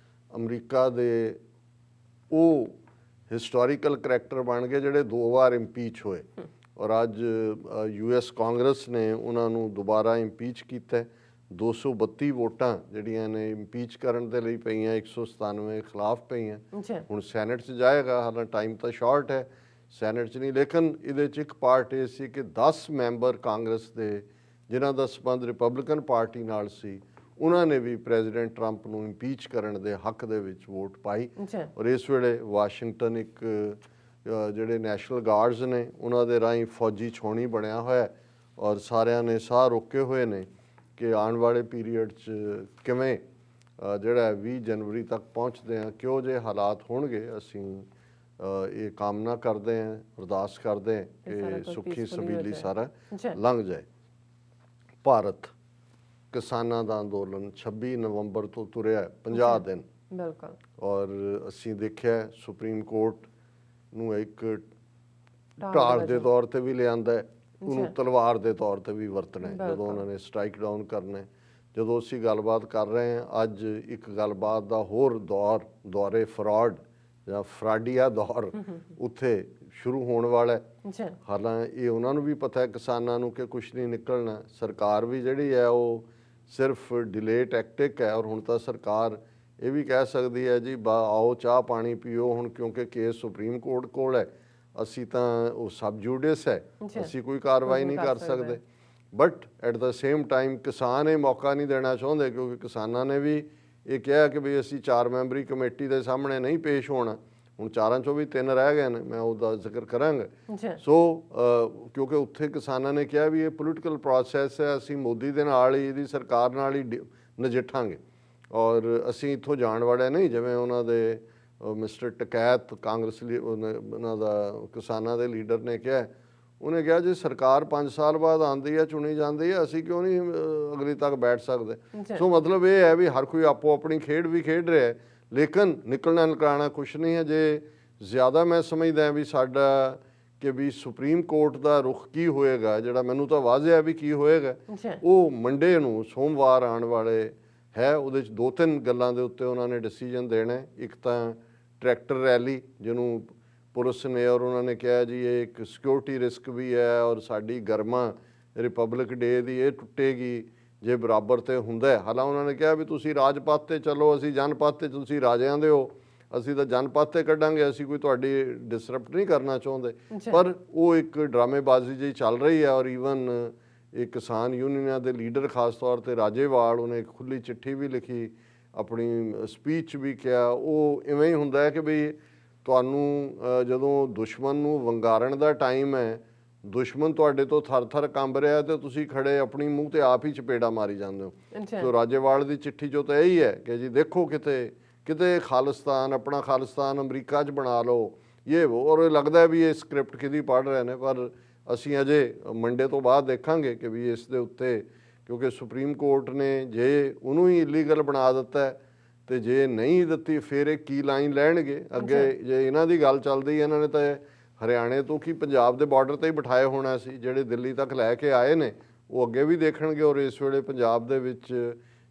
ਅਮਰੀਕਾ ਦੇ ਉਹ ਹਿਸਟੋਰੀਕਲ ਕਰੈਕਟਰ ਬਣ ਗਏ ਜਿਹੜੇ 2 ਵਾਰ ਇੰਪੀਚ ਹੋਏ, ਔਰ ਅੱਜ US ਕਾਂਗਰਸ ਨੇ ਉਹਨਾਂ ਨੂੰ ਦੁਬਾਰਾ ਇੰਪੀਚ ਕੀਤਾ। 232 ਵੋਟਾਂ ਜਿਹੜੀਆਂ ਨੇ ਇੰਪੀਚ ਕਰਨ ਦੇ ਲਈ ਪਈਆਂ, 197 ਖਿਲਾਫ ਪਈਆਂ। ਹੁਣ ਸੈਨੇਟ 'ਚ ਜਾਏਗਾ, ਹਾਲਾਂ ਟਾਈਮ ਤਾਂ ਸ਼ਾਰਟ ਹੈ ਸੈਨੇਟ 'ਚ ਨਹੀਂ, ਲੇਕਿਨ ਇਹਦੇ 'ਚ ਇੱਕ ਪਾਰਟ ਇਹ ਸੀ ਕਿ 10 ਮੈਂਬਰ ਕਾਂਗਰਸ ਦੇ ਜਿਨ੍ਹਾਂ ਦਾ ਸੰਬੰਧ ਰਿਪਬਲਿਕਨ ਪਾਰਟੀ ਨਾਲ ਸੀ, ਉਹਨਾਂ ਨੇ ਵੀ ਪ੍ਰੈਜ਼ੀਡੈਂਟ ਟਰੰਪ ਨੂੰ ਇੰਪੀਚ ਕਰਨ ਦੇ ਹੱਕ ਦੇ ਵਿੱਚ ਵੋਟ ਪਾਈ। ਔਰ ਇਸ ਵੇਲੇ ਵਾਸ਼ਿੰਗਟਨ ਇੱਕ ਜਿਹੜੇ ਨੈਸ਼ਨਲ ਗਾਰਡਸ ਨੇ ਉਹਨਾਂ ਦੇ ਰਾਹੀਂ ਫੌਜੀ ਛਾਉਣੀ ਬਣਿਆ ਹੋਇਆ, ਔਰ ਸਾਰਿਆਂ ਨੇ ਸਾਹ ਰੋਕੇ ਹੋਏ ਨੇ ਕਿ ਆਉਣ ਵਾਲੇ ਪੀਰੀਅਡ 'ਚ ਕਿਵੇਂ ਜਿਹੜਾ 20 ਜਨਵਰੀ ਤੱਕ ਪਹੁੰਚਦੇ ਹਾਂ ਕਿਹੋ ਜਿਹੇ ਹਾਲਾਤ ਹੋਣਗੇ। ਅਸੀਂ ਇਹ ਕਾਮਨਾ ਕਰਦੇ ਹਾਂ, ਅਰਦਾਸ ਕਰਦੇ ਹਾਂ ਕਿ ਸੁੱਖੀ ਸਬੀਲੀ ਸਾਰਾ ਲੰਘ ਜਾਏ। ਭਾਰਤ ਕਿਸਾਨਾਂ ਦਾ ਅੰਦੋਲਨ 26 ਨਵੰਬਰ ਤੋਂ ਤੁਰਿਆ 50 ਦਿਨ, ਔਰ ਅਸੀਂ ਦੇਖਿਆ ਸੁਪਰੀਮ ਕੋਰਟ ਨੂੰ ਇੱਕ ਢਾਲ ਦੇ ਤੌਰ ਤੇ ਵੀ ਲਿਆਂਦਾ, ਉਹਨੂੰ ਤਲਵਾਰ ਦੇ ਤੌਰ ਤੇ ਵੀ ਵਰਤਣਾ ਜਦੋਂ ਉਹਨਾਂ ਨੇ ਸਟ੍ਰਾਈਕ ਡਾਊਨ ਕਰਨਾ। ਜਦੋਂ ਅਸੀਂ ਗੱਲਬਾਤ ਕਰ ਰਹੇ ਹਾਂ ਅੱਜ ਇੱਕ ਗੱਲਬਾਤ ਦਾ ਹੋਰ ਦੌਰੇ ਫਰਾਡ ਜਾਂ ਫਰਾਡੀਆ ਦੌਰ ਉੱਥੇ ਸ਼ੁਰੂ ਹੋਣ ਵਾਲਾ ਹੈ। ਹਾਲਾਂ ਇਹ ਉਹਨਾਂ ਨੂੰ ਵੀ ਪਤਾ ਹੈ ਕਿਸਾਨਾਂ ਨੂੰ ਕਿ ਕੁਛ ਨਹੀਂ ਨਿਕਲਣਾ, ਸਰਕਾਰ ਵੀ ਜਿਹੜੀ ਹੈ ਉਹ ਸਿਰਫ ਡਿਲੇ ਟੈਕਟਿਕ ਹੈ। ਔਰ ਹੁਣ ਤਾਂ ਸਰਕਾਰ ਇਹ ਵੀ ਕਹਿ ਸਕਦੀ ਹੈ ਜੀ ਆਓ ਚਾਹ ਪਾਣੀ ਪੀਓ ਹੁਣ, ਕਿਉਂਕਿ ਕੇਸ ਸੁਪਰੀਮ ਕੋਰਟ ਕੋਲ ਹੈ, ਅਸੀਂ ਤਾਂ ਉਹ ਸਬ ਜੂਡਿਸ ਹੈ, ਅਸੀਂ ਕੋਈ ਕਾਰਵਾਈ ਨਹੀਂ ਕਰ ਸਕਦੇ। But at the same time ਕਿਸਾਨ ਇਹ ਮੌਕਾ ਨਹੀਂ ਦੇਣਾ ਚਾਹੁੰਦੇ, ਕਿਉਂਕਿ ਕਿਸਾਨਾਂ ਨੇ ਵੀ ਇਹ ਕਿਹਾ ਕਿ ਵੀ ਅਸੀਂ 4 ਮੈਂਬਰੀ ਕਮੇਟੀ ਦੇ ਸਾਹਮਣੇ ਨਹੀਂ ਪੇਸ਼ ਹੋਣਾ। ਹੁਣ 4 ਚੋਂ ਵੀ 3 ਰਹਿ ਗਏ ਨੇ, ਮੈਂ ਉਹਦਾ ਜ਼ਿਕਰ ਕਰਾਂਗਾ। ਸੋ ਕਿਉਂਕਿ ਉੱਥੇ ਕਿਸਾਨਾਂ ਨੇ ਕਿਹਾ ਵੀ ਇਹ ਪੋਲੀਟੀਕਲ ਪ੍ਰੋਸੈਸ ਹੈ, ਅਸੀਂ ਮੋਦੀ ਦੇ ਨਾਲ ਹੀ, ਇਹਦੀ ਸਰਕਾਰ ਨਾਲ ਹੀ ਨਜਿੱਠਾਂਗੇ ਔਰ ਅਸੀਂ ਇੱਥੋਂ ਜਾਣ ਵਾਲੇ ਨਹੀਂ। ਜਿਵੇਂ ਉਹਨਾਂ ਦੇ ਮਿਸਟਰ ਟਕੈਤ ਕਾਂਗਰਸ ਉਹਨਾਂ ਦਾ ਕਿਸਾਨਾਂ ਦੇ ਲੀਡਰ ਨੇ ਕਿਹਾ, ਉਹਨੇ ਕਿਹਾ ਜੇ ਸਰਕਾਰ 5 ਸਾਲ ਬਾਅਦ ਆਉਂਦੀ ਹੈ, ਚੁਣੀ ਜਾਂਦੀ ਹੈ, ਅਸੀਂ ਕਿਉਂ ਨਹੀਂ ਅਗਲੀ ਤੱਕ ਬੈਠ ਸਕਦੇ। ਸੋ ਮਤਲਬ ਇਹ ਹੈ ਵੀ ਹਰ ਕੋਈ ਆਪੋ ਆਪਣੀ ਖੇਡ ਵੀ ਖੇਡ ਰਿਹਾ ਹੈ, ਲੇਕਿਨ ਨਿਕਲਣਾ ਨਿਕਲਾਣਾ ਕੁਛ ਨਹੀਂ ਹੈ। ਜੇ ਜ਼ਿਆਦਾ ਮੈਂ ਸਮਝਦਾ ਵੀ ਸਾਡਾ ਕਿ ਵੀ ਸੁਪਰੀਮ ਕੋਰਟ ਦਾ ਰੁਖ ਕੀ ਹੋਏਗਾ, ਜਿਹੜਾ ਮੈਨੂੰ ਤਾਂ ਵਾਜ਼ਿਹ ਹੈ ਵੀ ਕੀ ਹੋਏਗਾ, ਉਹ ਮੰਡੇ ਨੂੰ ਸੋਮਵਾਰ ਆਉਣ ਵਾਲੇ ਹੈ। ਉਹਦੇ 'ਚ 2-3 ਗੱਲਾਂ ਦੇ ਉੱਤੇ ਉਹਨਾਂ ਨੇ ਡਿਸੀਜਨ ਦੇਣਾ। ਇੱਕ ਤਾਂ ਟਰੈਕਟਰ ਰੈਲੀ, ਜਿਹਨੂੰ ਪੁਲਿਸ ਨੇ ਔਰ ਉਹਨਾਂ ਨੇ ਕਿਹਾ ਜੀ ਇਹ ਇੱਕ ਸਿਕਿਉਰਿਟੀ ਰਿਸਕ ਵੀ ਹੈ ਔਰ ਸਾਡੀ ਗਰਮਾ ਰਿਪਬਲਿਕ ਡੇ ਦੀ ਇਹ ਟੁੱਟੇਗੀ ਜੇ ਬਰਾਬਰ ਤੇ ਹੁੰਦਾ। ਹਾਲਾਂ ਉਹਨਾਂ ਨੇ ਕਿਹਾ ਵੀ ਤੁਸੀਂ ਰਾਜਪਥ 'ਤੇ ਚੱਲੋ, ਅਸੀਂ ਜਨਪਥ 'ਤੇ, ਤੁਸੀਂ ਰਾਜਿਆਂ ਦੇ ਹੋ, ਅਸੀਂ ਤਾਂ ਜਨਪਥ 'ਤੇ ਕੱਢਾਂਗੇ, ਅਸੀਂ ਕੋਈ ਤੁਹਾਡੀ ਡਿਸਰਪਟ ਨਹੀਂ ਕਰਨਾ ਚਾਹੁੰਦੇ। ਪਰ ਉਹ ਇੱਕ ਡਰਾਮੇਬਾਜ਼ੀ ਜਿਹੀ ਚੱਲ ਰਹੀ ਹੈ। ਔਰ ਈਵਨ ਇਹ ਕਿਸਾਨ ਯੂਨੀਅਨਾਂ ਦੇ ਲੀਡਰ ਖਾਸ ਤੌਰ 'ਤੇ ਰਾਜੇਵਾਲ, ਉਹਨੇ ਇੱਕ ਖੁੱਲ੍ਹੀ ਚਿੱਠੀ ਵੀ ਲਿਖੀ, ਆਪਣੀ ਸਪੀਚ ਵੀ ਕਿਹਾ। ਉਹ ਇਵੇਂ ਹੀ ਹੁੰਦਾ ਹੈ ਕਿ ਵੀ ਤੁਹਾਨੂੰ ਜਦੋਂ ਦੁਸ਼ਮਣ ਨੂੰ ਵੰਗਾਰਨ ਦਾ ਟਾਈਮ ਹੈ, ਦੁਸ਼ਮਣ ਤੁਹਾਡੇ ਤੋਂ ਥਰ-ਥਰ ਕੰਬ ਰਿਹਾ ਤੇ ਤੁਸੀਂ ਖੜੇ ਆਪਣੀ ਮੂੰਹ ਤੇ ਆਪ ਹੀ ਚਪੇੜਾ ਮਾਰੀ ਜਾਂਦੇ ਹੋ। ਸੋ ਰਾਜੇਵਾਲ ਦੀ ਚਿੱਠੀ 'ਚੋਂ ਤਾਂ ਇਹੀ ਹੈ ਕਿ ਜੀ ਦੇਖੋ ਕਿਤੇ ਖਾਲਿਸਤਾਨ, ਆਪਣਾ ਖਾਲਿਸਤਾਨ ਅਮਰੀਕਾ 'ਚ ਬਣਾ ਲਓ, ਇਹ ਔਰ ਲੱਗਦਾ ਵੀ ਇਹ ਸਕ੍ਰਿਪਟ ਕਿਹਦੀ ਪੜ੍ਹ ਰਹੇ ਨੇ। ਪਰ ਅਸੀਂ ਅਜੇ ਮੰਡੇ ਤੋਂ ਬਾਅਦ ਦੇਖਾਂਗੇ ਕਿ ਵੀ ਇਸ ਦੇ ਉੱਤੇ, ਕਿਉਂਕਿ ਸੁਪਰੀਮ ਕੋਰਟ ਨੇ ਜੇ ਉਹਨੂੰ ਹੀ ਇਲੀਗਲ ਬਣਾ ਦਿੱਤਾ ਤੇ ਜੇ ਨਹੀਂ ਦਿੱਤੀ ਫਿਰ ਇਹ ਕੀ ਲਾਈਨ ਲੈਣਗੇ ਅੱਗੇ। ਜੇ ਇਹਨਾਂ ਦੀ ਗੱਲ ਚੱਲਦੀ, ਇਹਨਾਂ ਨੇ ਤਾਂ ਹਰਿਆਣੇ ਤੋਂ ਕੀ ਪੰਜਾਬ ਦੇ ਬਾਰਡਰ ਤੇ ਹੀ ਬਿਠਾਏ ਹੋਣਾ ਸੀ। ਜਿਹੜੇ ਦਿੱਲੀ ਤੱਕ ਲੈ ਕੇ ਆਏ ਨੇ ਉਹ ਅੱਗੇ ਵੀ ਦੇਖਣਗੇ। ਔਰ ਇਸ ਵੇਲੇ ਪੰਜਾਬ ਦੇ ਵਿੱਚ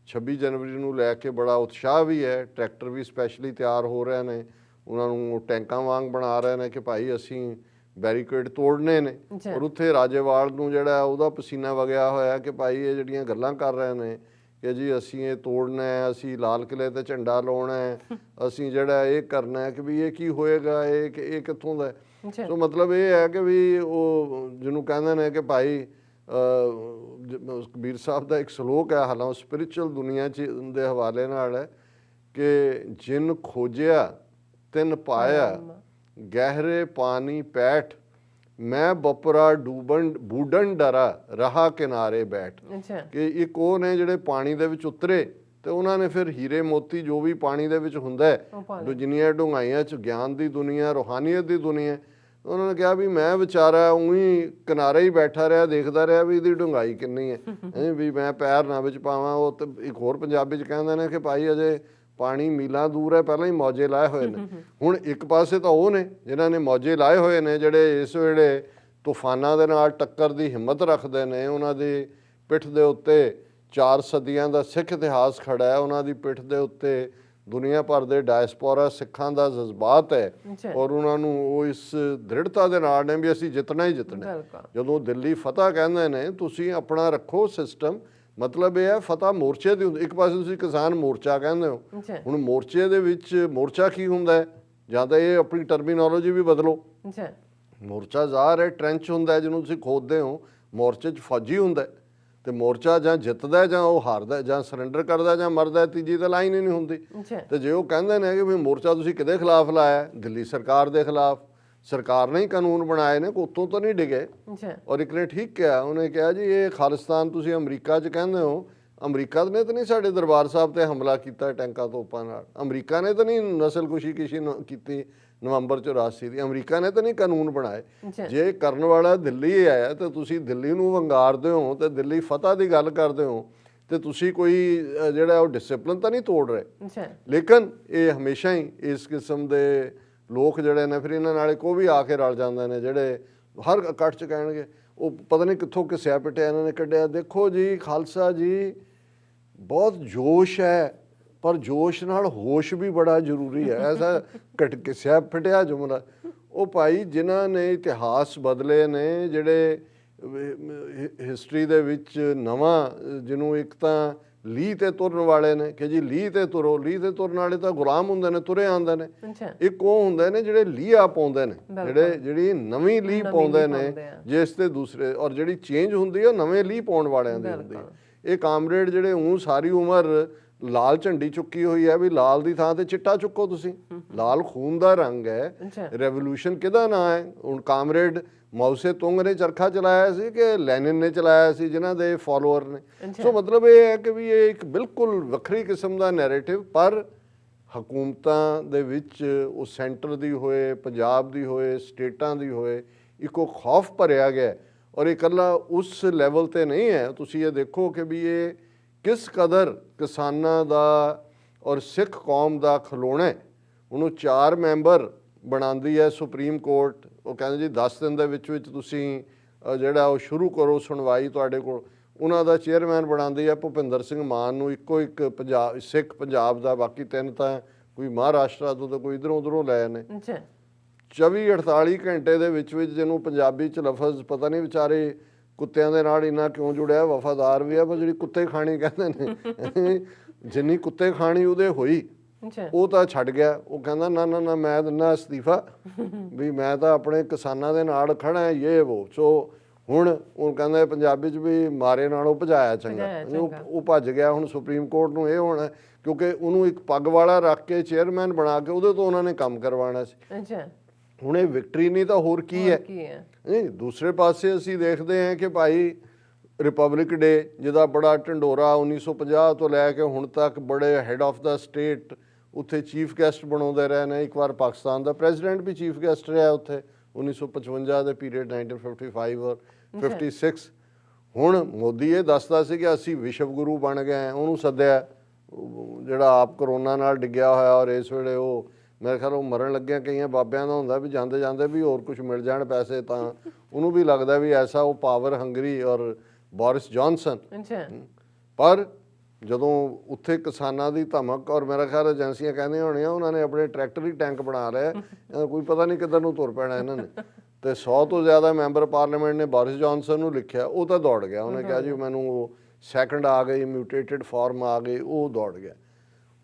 26 ਜਨਵਰੀ ਨੂੰ ਲੈ ਕੇ ਬੜਾ ਉਤਸ਼ਾਹ ਵੀ ਹੈ। ਟਰੈਕਟਰ ਵੀ ਸਪੈਸ਼ਲੀ ਤਿਆਰ ਹੋ ਰਹੇ ਨੇ, ਉਹਨਾਂ ਨੂੰ ਟੈਂਕਾਂ ਵਾਂਗ ਬਣਾ ਰਹੇ ਨੇ ਕਿ ਭਾਈ ਅਸੀਂ ਬੈਰੀਕੇਡ ਤੋੜਨੇ ਨੇ। ਔਰ ਉੱਥੇ ਰਾਜੇਵਾਲ ਨੂੰ ਜਿਹੜਾ ਉਹਦਾ ਪਸੀਨਾ ਵਗਿਆ ਹੋਇਆ ਕਿ ਭਾਈ ਇਹ ਜਿਹੜੀਆਂ ਗੱਲਾਂ ਕਰ ਰਹੇ ਨੇ ਕਿ ਜੀ ਅਸੀਂ ਇਹ ਤੋੜਨਾ ਹੈ, ਅਸੀਂ ਲਾਲ ਕਿਲ੍ਹੇ 'ਤੇ ਝੰਡਾ ਲਾਉਣਾ ਹੈ, ਅਸੀਂ ਜਿਹੜਾ ਇਹ ਕਰਨਾ ਹੈ, ਕਿ ਵੀ ਇਹ ਕੀ ਹੋਏਗਾ, ਇਹ ਕਿੱਥੋਂ ਦਾ। ਸੋ ਮਤਲਬ ਇਹ ਹੈ ਕਿ ਵੀ ਉਹ ਜਿਹਨੂੰ ਕਹਿੰਦੇ ਨੇ ਕਿ ਭਾਈ ਕਬੀਰ ਸਾਹਿਬ ਦਾ ਇੱਕ ਸਲੋਕ ਹੈ, ਹਾਲਾਂ ਸਪਿਰਿਚੁਅਲ ਦੁਨੀਆ 'ਚ ਦੇ ਹਵਾਲੇ ਨਾਲ ਹੈ ਕਿ ਜਿਨ ਖੋਜਿਆ ਤਿਨ ਪਾਇਆ, ਗਹਿਰੇ ਪਾਣੀ ਪੈਠ, ਮੈਂ ਬਪਰਾ ਬੂਡਨ ਡਰਾ ਰਹਾ ਕਿਨਾਰੇ ਬੈਠ। ਕਿ ਇੱਕ ਉਹ ਨੇ ਜਿਹੜੇ ਪਾਣੀ ਦੇ ਵਿੱਚ ਉਤਰੇ ਤੇ ਉਹਨਾਂ ਨੇ ਫਿਰ ਹੀਰੇ ਮੋਤੀ ਜੋ ਵੀ ਪਾਣੀ ਦੇ ਵਿੱਚ ਹੁੰਦਾ ਹੈ, ਜਿੰਨੀਆਂ ਡੂੰਘਾਈਆਂ 'ਚ ਗਿਆਨ ਦੀ ਦੁਨੀਆ, ਰੂਹਾਨੀਅਤ ਦੀ ਦੁਨੀਆ, ਉਹਨਾਂ ਨੇ ਕਿਹਾ ਵੀ ਮੈਂ ਵਿਚਾਰਾ ਉਹੀ ਕਿਨਾਰੇ ਹੀ ਬੈਠਾ ਰਿਹਾ, ਦੇਖਦਾ ਰਿਹਾ ਵੀ ਇਹਦੀ ਡੂੰਘਾਈ ਕਿੰਨੀ ਹੈ, ਵੀ ਮੈਂ ਪੈਰ ਨਾ ਵਿੱਚ ਪਾਵਾਂ। ਉਹ ਤੇ ਇੱਕ ਹੋਰ ਪੰਜਾਬੀ 'ਚ ਕਹਿੰਦੇ ਨੇ ਕਿ ਭਾਈ ਅਜੇ ਪਾਣੀ ਮੀਲਾਂ ਦੂਰ ਹੈ, ਪਹਿਲਾਂ ਹੀ ਮੌਜੇ ਲਾਏ ਹੋਏ ਨੇ। ਹੁਣ ਇੱਕ ਪਾਸੇ ਤਾਂ ਉਹ ਨੇ ਜਿਨ੍ਹਾਂ ਨੇ ਮੌਜੇ ਲਾਏ ਹੋਏ ਨੇ, ਜਿਹੜੇ ਇਸ ਵੇਲੇ ਤੂਫਾਨਾਂ ਦੇ ਨਾਲ ਟੱਕਰ ਦੀ ਹਿੰਮਤ ਰੱਖਦੇ ਨੇ। ਉਹਨਾਂ ਦੀ ਪਿੱਠ ਦੇ ਉੱਤੇ 4 ਸਦੀਆਂ ਦਾ ਸਿੱਖ ਇਤਿਹਾਸ ਖੜਾ ਹੈ, ਉਹਨਾਂ ਦੀ ਪਿੱਠ ਦੇ ਉੱਤੇ ਦੁਨੀਆ ਭਰ ਦੇ ਡਾਇਸਪੋਰਾ ਸਿੱਖਾਂ ਦਾ ਜਜ਼ਬਾਤ ਹੈ ਔਰ ਉਹਨਾਂ ਨੂੰ ਉਹ ਇਸ ਦ੍ਰਿੜਤਾ ਦੇ ਨਾਲ ਨੇ ਵੀ ਅਸੀਂ ਜਿੱਤਣਾ ਹੀ ਜਿੱਤਣਾ। ਜਦੋਂ ਦਿੱਲੀ ਫਤਿਹ ਕਹਿੰਦੇ ਨੇ, ਤੁਸੀਂ ਆਪਣਾ ਰੱਖੋ ਸਿਸਟਮ, ਮਤਲਬ ਇਹ ਹੈ ਫਤਿਹ ਮੋਰਚੇ ਦੀ ਹੁੰਦੀ। ਇੱਕ ਪਾਸੇ ਤੁਸੀਂ ਕਿਸਾਨ ਮੋਰਚਾ ਕਹਿੰਦੇ ਹੋ, ਹੁਣ ਮੋਰਚੇ ਦੇ ਵਿੱਚ ਮੋਰਚਾ ਕੀ ਹੁੰਦਾ ਹੈ, ਜਾਂ ਤਾਂ ਇਹ ਆਪਣੀ ਟਰਮੀਨੋਲੋਜੀ ਵੀ ਬਦਲੋ। ਮੋਰਚਾ ਜ਼ਾਹਰ ਹੈ ਟ੍ਰੈਂਚ ਹੁੰਦਾ ਜਿਹਨੂੰ ਤੁਸੀਂ ਖੋਦਦੇ ਹੋ, ਮੋਰਚੇ 'ਚ ਫੌਜੀ ਹੁੰਦਾ ਤੇ ਮੋਰਚਾ ਜਾਂ ਜਿੱਤਦਾ ਜਾਂ ਉਹ ਹਾਰਦਾ, ਜਾਂ ਸਰੈਂਡਰ ਕਰਦਾ ਜਾਂ ਮਰਦਾ, ਤੀਜੀ ਤਾਂ ਲਾਈਨ ਹੀ ਨਹੀਂ ਹੁੰਦੀ। ਤੇ ਜੇ ਉਹ ਕਹਿੰਦੇ ਨੇ ਕਿ ਵੀ ਮੋਰਚਾ ਤੁਸੀਂ ਕਿਹਦੇ ਖਿਲਾਫ ਲਾਇਆ, ਦਿੱਲੀ ਸਰਕਾਰ ਦੇ ਖਿਲਾਫ, ਸਰਕਾਰ ਨੇ ਹੀ ਕਾਨੂੰਨ ਬਣਾਏ ਨੇ, ਉੱਤੋਂ ਤਾਂ ਨਹੀਂ ਡਿਗੇ। ਔਰ ਇੱਕ ਨੇ ਠੀਕ ਕਿਹਾ, ਉਹਨੇ ਕਿਹਾ ਜੀ ਇਹ ਖਾਲਿਸਤਾਨ ਤੁਸੀਂ ਅਮਰੀਕਾ 'ਚ ਕਹਿੰਦੇ ਹੋ, ਅਮਰੀਕਾ ਨੇ ਤਾਂ ਨਹੀਂ ਸਾਡੇ ਦਰਬਾਰ ਸਾਹਿਬ ਤੇ ਹਮਲਾ ਕੀਤਾ ਟੈਂਕਾਂ ਤੋਪਾਂ ਨਾਲ, ਅਮਰੀਕਾ ਨੇ ਤਾਂ ਨਹੀਂ ਨਸਲਕੁਸ਼ੀ ਕੀਤੀ ਨਵੰਬਰ 84 ਦੀ, ਅਮਰੀਕਾ ਨੇ ਤਾਂ ਨਹੀਂ ਕਾਨੂੰਨ ਬਣਾਏ। ਜੇ ਕਰਨ ਵਾਲਾ ਦਿੱਲੀ ਆਇਆ ਤੇ ਤੁਸੀਂ ਦਿੱਲੀ ਨੂੰ ਵੰਗਾਰਦੇ ਹੋ ਤੇ ਦਿੱਲੀ ਫਤਿਹ ਦੀ ਗੱਲ ਕਰਦੇ ਹੋ ਤੇ ਤੁਸੀਂ ਕੋਈ ਜਿਹੜਾ ਉਹ ਡਿਸਿਪਲਿਨ ਤਾਂ ਨਹੀਂ ਤੋੜ ਰਹੇ। ਲੇਕਿਨ ਇਹ ਹਮੇਸ਼ਾ ਹੀ ਇਸ ਕਿਸਮ ਦੇ ਲੋਕ ਜਿਹੜੇ ਨੇ ਫਿਰ ਇਹਨਾਂ ਨਾਲ ਕੋਈ ਵੀ ਆ ਕੇ ਰਲ ਜਾਂਦੇ ਨੇ, ਜਿਹੜੇ ਹਰ ਇਕੱਠ 'ਚ ਕਹਿਣਗੇ ਉਹ ਪਤਾ ਨਹੀਂ ਕਿੱਥੋਂ ਕਿਸਿਆ ਪਿਟਿਆ ਇਹਨਾਂ ਨੇ ਕੱਢਿਆ। ਦੇਖੋ ਜੀ ਖਾਲਸਾ ਜੀ, ਬਹੁਤ ਜੋਸ਼ ਹੈ ਪਰ ਜੋਸ਼ ਨਾਲ ਹੋਸ਼ ਵੀ ਬੜਾ ਜ਼ਰੂਰੀ ਹੈ। ਐਸਾ ਕਿਸਿਆ ਪਿਟਿਆ ਜੁਮਲਾ, ਉਹ ਭਾਈ ਜਿਨ੍ਹਾਂ ਨੇ ਇਤਿਹਾਸ ਬਦਲੇ ਨੇ, ਜਿਹੜੇ ਹਿਸਟਰੀ ਦੇ ਵਿੱਚ ਨਵਾਂ, ਜਿਹਨੂੰ ਇੱਕ ਤਾਂ ਲੀਹ ਤੇ ਤੁਰਨ ਵਾਲੇ ਨੇ ਕਿ ਜੀ ਲੀਹ ਤੇ ਤੁਰੋ, ਲੀਹ ਤੇ ਤੁਰਨ ਵਾਲੇ ਤਾਂ ਗੁਲਾਮ ਹੁੰਦੇ ਨੇ, ਤੁਰੇ ਆਉਂਦੇ ਨੇ। ਇੱਕ ਉਹ ਹੁੰਦੇ ਨੇ ਜਿਹੜੇ ਲੀਹਾਂ ਪਾਉਂਦੇ ਨੇ, ਜਿਹੜੀ ਨਵੀਂ ਲੀਹ ਪਾਉਂਦੇ ਨੇ ਜਿਸ ਤੇ ਦੂਸਰੇ, ਔਰ ਜਿਹੜੀ ਚੇਂਜ ਹੁੰਦੀ ਹੈ ਉਹ ਨਵੇਂ ਲੀਹ ਪਾਉਣ ਵਾਲਿਆਂ ਦੀ ਹੁੰਦੀ ਹੈ। ਇਹ ਕਾਮਰੇਡ ਜਿਹੜੇ ਸਾਰੀ ਉਮਰ ਲਾਲ ਝੰਡੀ ਚੁੱਕੀ ਹੋਈ ਹੈ ਵੀ ਲਾਲ ਦੀ ਥਾਂ ਤੇ ਚਿੱਟਾ ਚੁੱਕੋ ਤੁਸੀਂ। ਲਾਲ ਖੂਨ ਦਾ ਰੰਗ ਹੈ। ਰੈਵੋਲੂਸ਼ਨ ਕਿਹਦਾ ਨਾਂ ਹੈ? ਹੁਣ ਕਾਮਰੇਡ ਮਾਓਸੇ ਤੁੰਗ ਨੇ ਚਰਖਾ ਚਲਾਇਆ ਸੀ ਕਿ ਲੈਨਿਨ ਨੇ ਚਲਾਇਆ ਸੀ, ਜਿਨ੍ਹਾਂ ਦੇ ਫਾਲੋਅਰ ਨੇ। ਸੋ ਮਤਲਬ ਇਹ ਹੈ ਕਿ ਵੀ ਇਹ ਇੱਕ ਬਿਲਕੁਲ ਵੱਖਰੀ ਕਿਸਮ ਦਾ ਨੈਰੇਟਿਵ, ਪਰ ਹਕੂਮਤਾਂ ਦੇ ਵਿੱਚ ਉਹ ਸੈਂਟਰ ਦੀ ਹੋਏ, ਪੰਜਾਬ ਦੀ ਹੋਏ, ਸਟੇਟਾਂ ਦੀ ਹੋਏ, ਇੱਕੋ ਖੌਫ ਭਰਿਆ ਗਿਆ। ਔਰ ਇਹ ਇਕੱਲਾ ਉਸ ਲੈਵਲ ਤੇ ਨਹੀਂ ਹੈ। ਤੁਸੀਂ ਇਹ ਦੇਖੋ ਕਿ ਵੀ ਇਹ ਕਿਸ ਕਦਰ ਕਿਸਾਨਾਂ ਦਾ ਔਰ ਸਿੱਖ ਕੌਮ ਦਾ ਖਲੋਣਾ ਹੈ। ਉਹਨੂੰ 4 ਮੈਂਬਰ ਬਣਾਉਂਦੀ ਹੈ ਸੁਪਰੀਮ ਕੋਰਟ। ਉਹ ਕਹਿੰਦੇ ਜੀ 10 ਦਿਨ ਦੇ ਵਿੱਚ ਤੁਸੀਂ ਜਿਹੜਾ ਉਹ ਸ਼ੁਰੂ ਕਰੋ ਸੁਣਵਾਈ ਤੁਹਾਡੇ ਕੋਲ। ਉਹਨਾਂ ਦਾ ਚੇਅਰਮੈਨ ਬਣਾਉਂਦੀ ਹੈ ਭੁਪਿੰਦਰ ਸਿੰਘ ਮਾਨ ਨੂੰ, ਇੱਕੋ ਇੱਕ ਸਿੱਖ ਪੰਜਾਬ ਦਾ, ਬਾਕੀ 3 ਤਾਂ ਕੋਈ ਮਹਾਰਾਸ਼ਟਰ ਤੋਂ ਤੇ ਕੋਈ ਇਧਰੋਂ ਉਧਰੋਂ ਲਏ ਨੇ। 24-48 ਘੰਟੇ ਦੇ ਵਿੱਚ ਜਿਹਨੂੰ ਪੰਜਾਬੀ 'ਚ ਲਫ਼ਜ਼ ਪਤਾ ਨਹੀਂ, ਵਿਚਾਰੇ ਕੁੱਤਿਆਂ ਦੇ ਨਾਲ ਇੰਨਾ ਕਿਉਂ ਜੁੜਿਆ, ਵਫਾਦਾਰ ਵੀ ਆ, ਪਰ ਜਿਹੜੀ ਕੁੱਤੇ ਖਾਣੀ ਕਹਿੰਦੇ ਨੇ, ਜਿੰਨੀ ਕੁੱਤੇ ਖਾਣੀ ਉਹਦੇ ਹੋਈ, ਉਹ ਤਾਂ ਛੱਡ ਗਿਆ। ਉਹ ਕਹਿੰਦਾ ਨਾ ਨਾ ਨਾ, ਮੈਂ ਦਿੰਦਾ ਅਸਤੀਫਾ, ਵੀ ਮੈਂ ਤਾਂ ਆਪਣੇ ਕਿਸਾਨਾਂ ਦੇ ਨਾਲ ਖੜਾ ਹੈ, ਇਹ ਵੋ। ਸੋ ਹੁਣ ਉਹ ਕਹਿੰਦਾ ਪੰਜਾਬੀ 'ਚ ਵੀ ਮਾਰੇ ਨਾਲੋਂ ਭਜਾਇਆ ਚੰਗਾ। ਉਹ ਭੱਜ ਗਿਆ। ਹੁਣ ਸੁਪਰੀਮ ਕੋਰਟ ਨੂੰ ਇਹ ਹੋਣਾ ਕਿਉਂਕਿ ਉਹਨੂੰ ਇੱਕ ਪੱਗ ਵਾਲਾ ਰੱਖ ਕੇ ਚੇਅਰਮੈਨ ਬਣਾ ਕੇ ਉਹਦੇ ਤੋਂ ਉਹਨਾਂ ਨੇ ਕੰਮ ਕਰਵਾਉਣਾ ਸੀ। ਹੁਣ ਇਹ ਵਿਕਟਰੀ ਨਹੀਂ ਤਾਂ ਹੋਰ ਕੀ ਹੈ? ਨਹੀਂ, ਦੂਸਰੇ ਪਾਸੇ ਅਸੀਂ ਦੇਖਦੇ ਹਾਂ ਕਿ ਭਾਈ ਰਿਪਬਲਿਕ ਡੇ ਜਿਹਦਾ ਬੜਾ ਢੰਡੋਰਾ 1950 ਤੋਂ ਲੈ ਕੇ ਹੁਣ ਤੱਕ ਬੜੇ ਹੈਡ ਆਫ ਦਾ ਸਟੇਟ ਉੱਥੇ ਚੀਫ ਗੈਸਟ ਬਣਾਉਂਦੇ ਰਹੇ ਨੇ। ਇੱਕ ਵਾਰ ਪਾਕਿਸਤਾਨ ਦਾ ਪ੍ਰੈਜ਼ੀਡੈਂਟ ਵੀ ਚੀਫ ਗੈਸਟ ਰਿਹਾ ਉੱਥੇ 1955 ਦੇ ਪੀਰੀਅਡ, 1955 ਔਰ 56। ਹੁਣ ਮੋਦੀ ਇਹ ਦੱਸਦਾ ਸੀ ਕਿ ਅਸੀਂ ਵਿਸ਼ਵ ਗੁਰੂ ਬਣ ਗਏ। ਉਹਨੂੰ ਸੱਦਿਆ ਜਿਹੜਾ ਆਪ ਕਰੋਨਾ ਨਾਲ ਡਿੱਗਿਆ ਹੋਇਆ, ਔਰ ਇਸ ਵੇਲੇ ਉਹ ਮੇਰੇ ਖਿਆਲ ਉਹ ਮਰਨ ਲੱਗਿਆ। ਕਈਆਂ ਬਾਬਿਆਂ ਦਾ ਹੁੰਦਾ ਵੀ ਜਾਂਦੇ ਜਾਂਦੇ ਵੀ ਹੋਰ ਕੁਝ ਮਿਲ ਜਾਣ ਪੈਸੇ, ਤਾਂ ਉਹਨੂੰ ਵੀ ਲੱਗਦਾ ਵੀ ਐਸਾ ਉਹ ਪਾਵਰ ਹੰਗਰੀ ਔਰ ਬੋਰਿਸ ਜੌਨਸਨ। ਪਰ ਜਦੋਂ ਉੱਥੇ ਕਿਸਾਨਾਂ ਦੀ ਧਮਕ, ਔਰ ਮੇਰਾ ਖਿਆਲ ਏਜੰਸੀਆਂ ਕਹਿੰਦੀਆਂ ਹੋਣੀਆਂ ਉਹਨਾਂ ਨੇ ਆਪਣੇ ਟਰੈਕਟਰ ਹੀ ਟੈਂਕ ਬਣਾ ਲਿਆ, ਕੋਈ ਪਤਾ ਨਹੀਂ ਕਿੱਧਰ ਨੂੰ ਤੁਰ ਪੈਣਾ ਇਹਨਾਂ ਨੇ। ਤੇ 100 ਤੋਂ ਜ਼ਿਆਦਾ ਮੈਂਬਰ ਪਾਰਲੀਮੈਂਟ ਨੇ ਬੋਰਿਸ ਜੌਨਸਨ ਨੂੰ ਲਿਖਿਆ, ਉਹ ਤਾਂ ਦੌੜ ਗਿਆ। ਉਹਨੇ ਕਿਹਾ ਜੀ ਮੈਨੂੰ ਉਹ ਸੈਕਿੰਡ ਆ ਗਈ, ਮਿਊਟੇਟਿਡ ਫਾਰਮ ਆ ਗਈ, ਉਹ ਦੌੜ ਗਿਆ।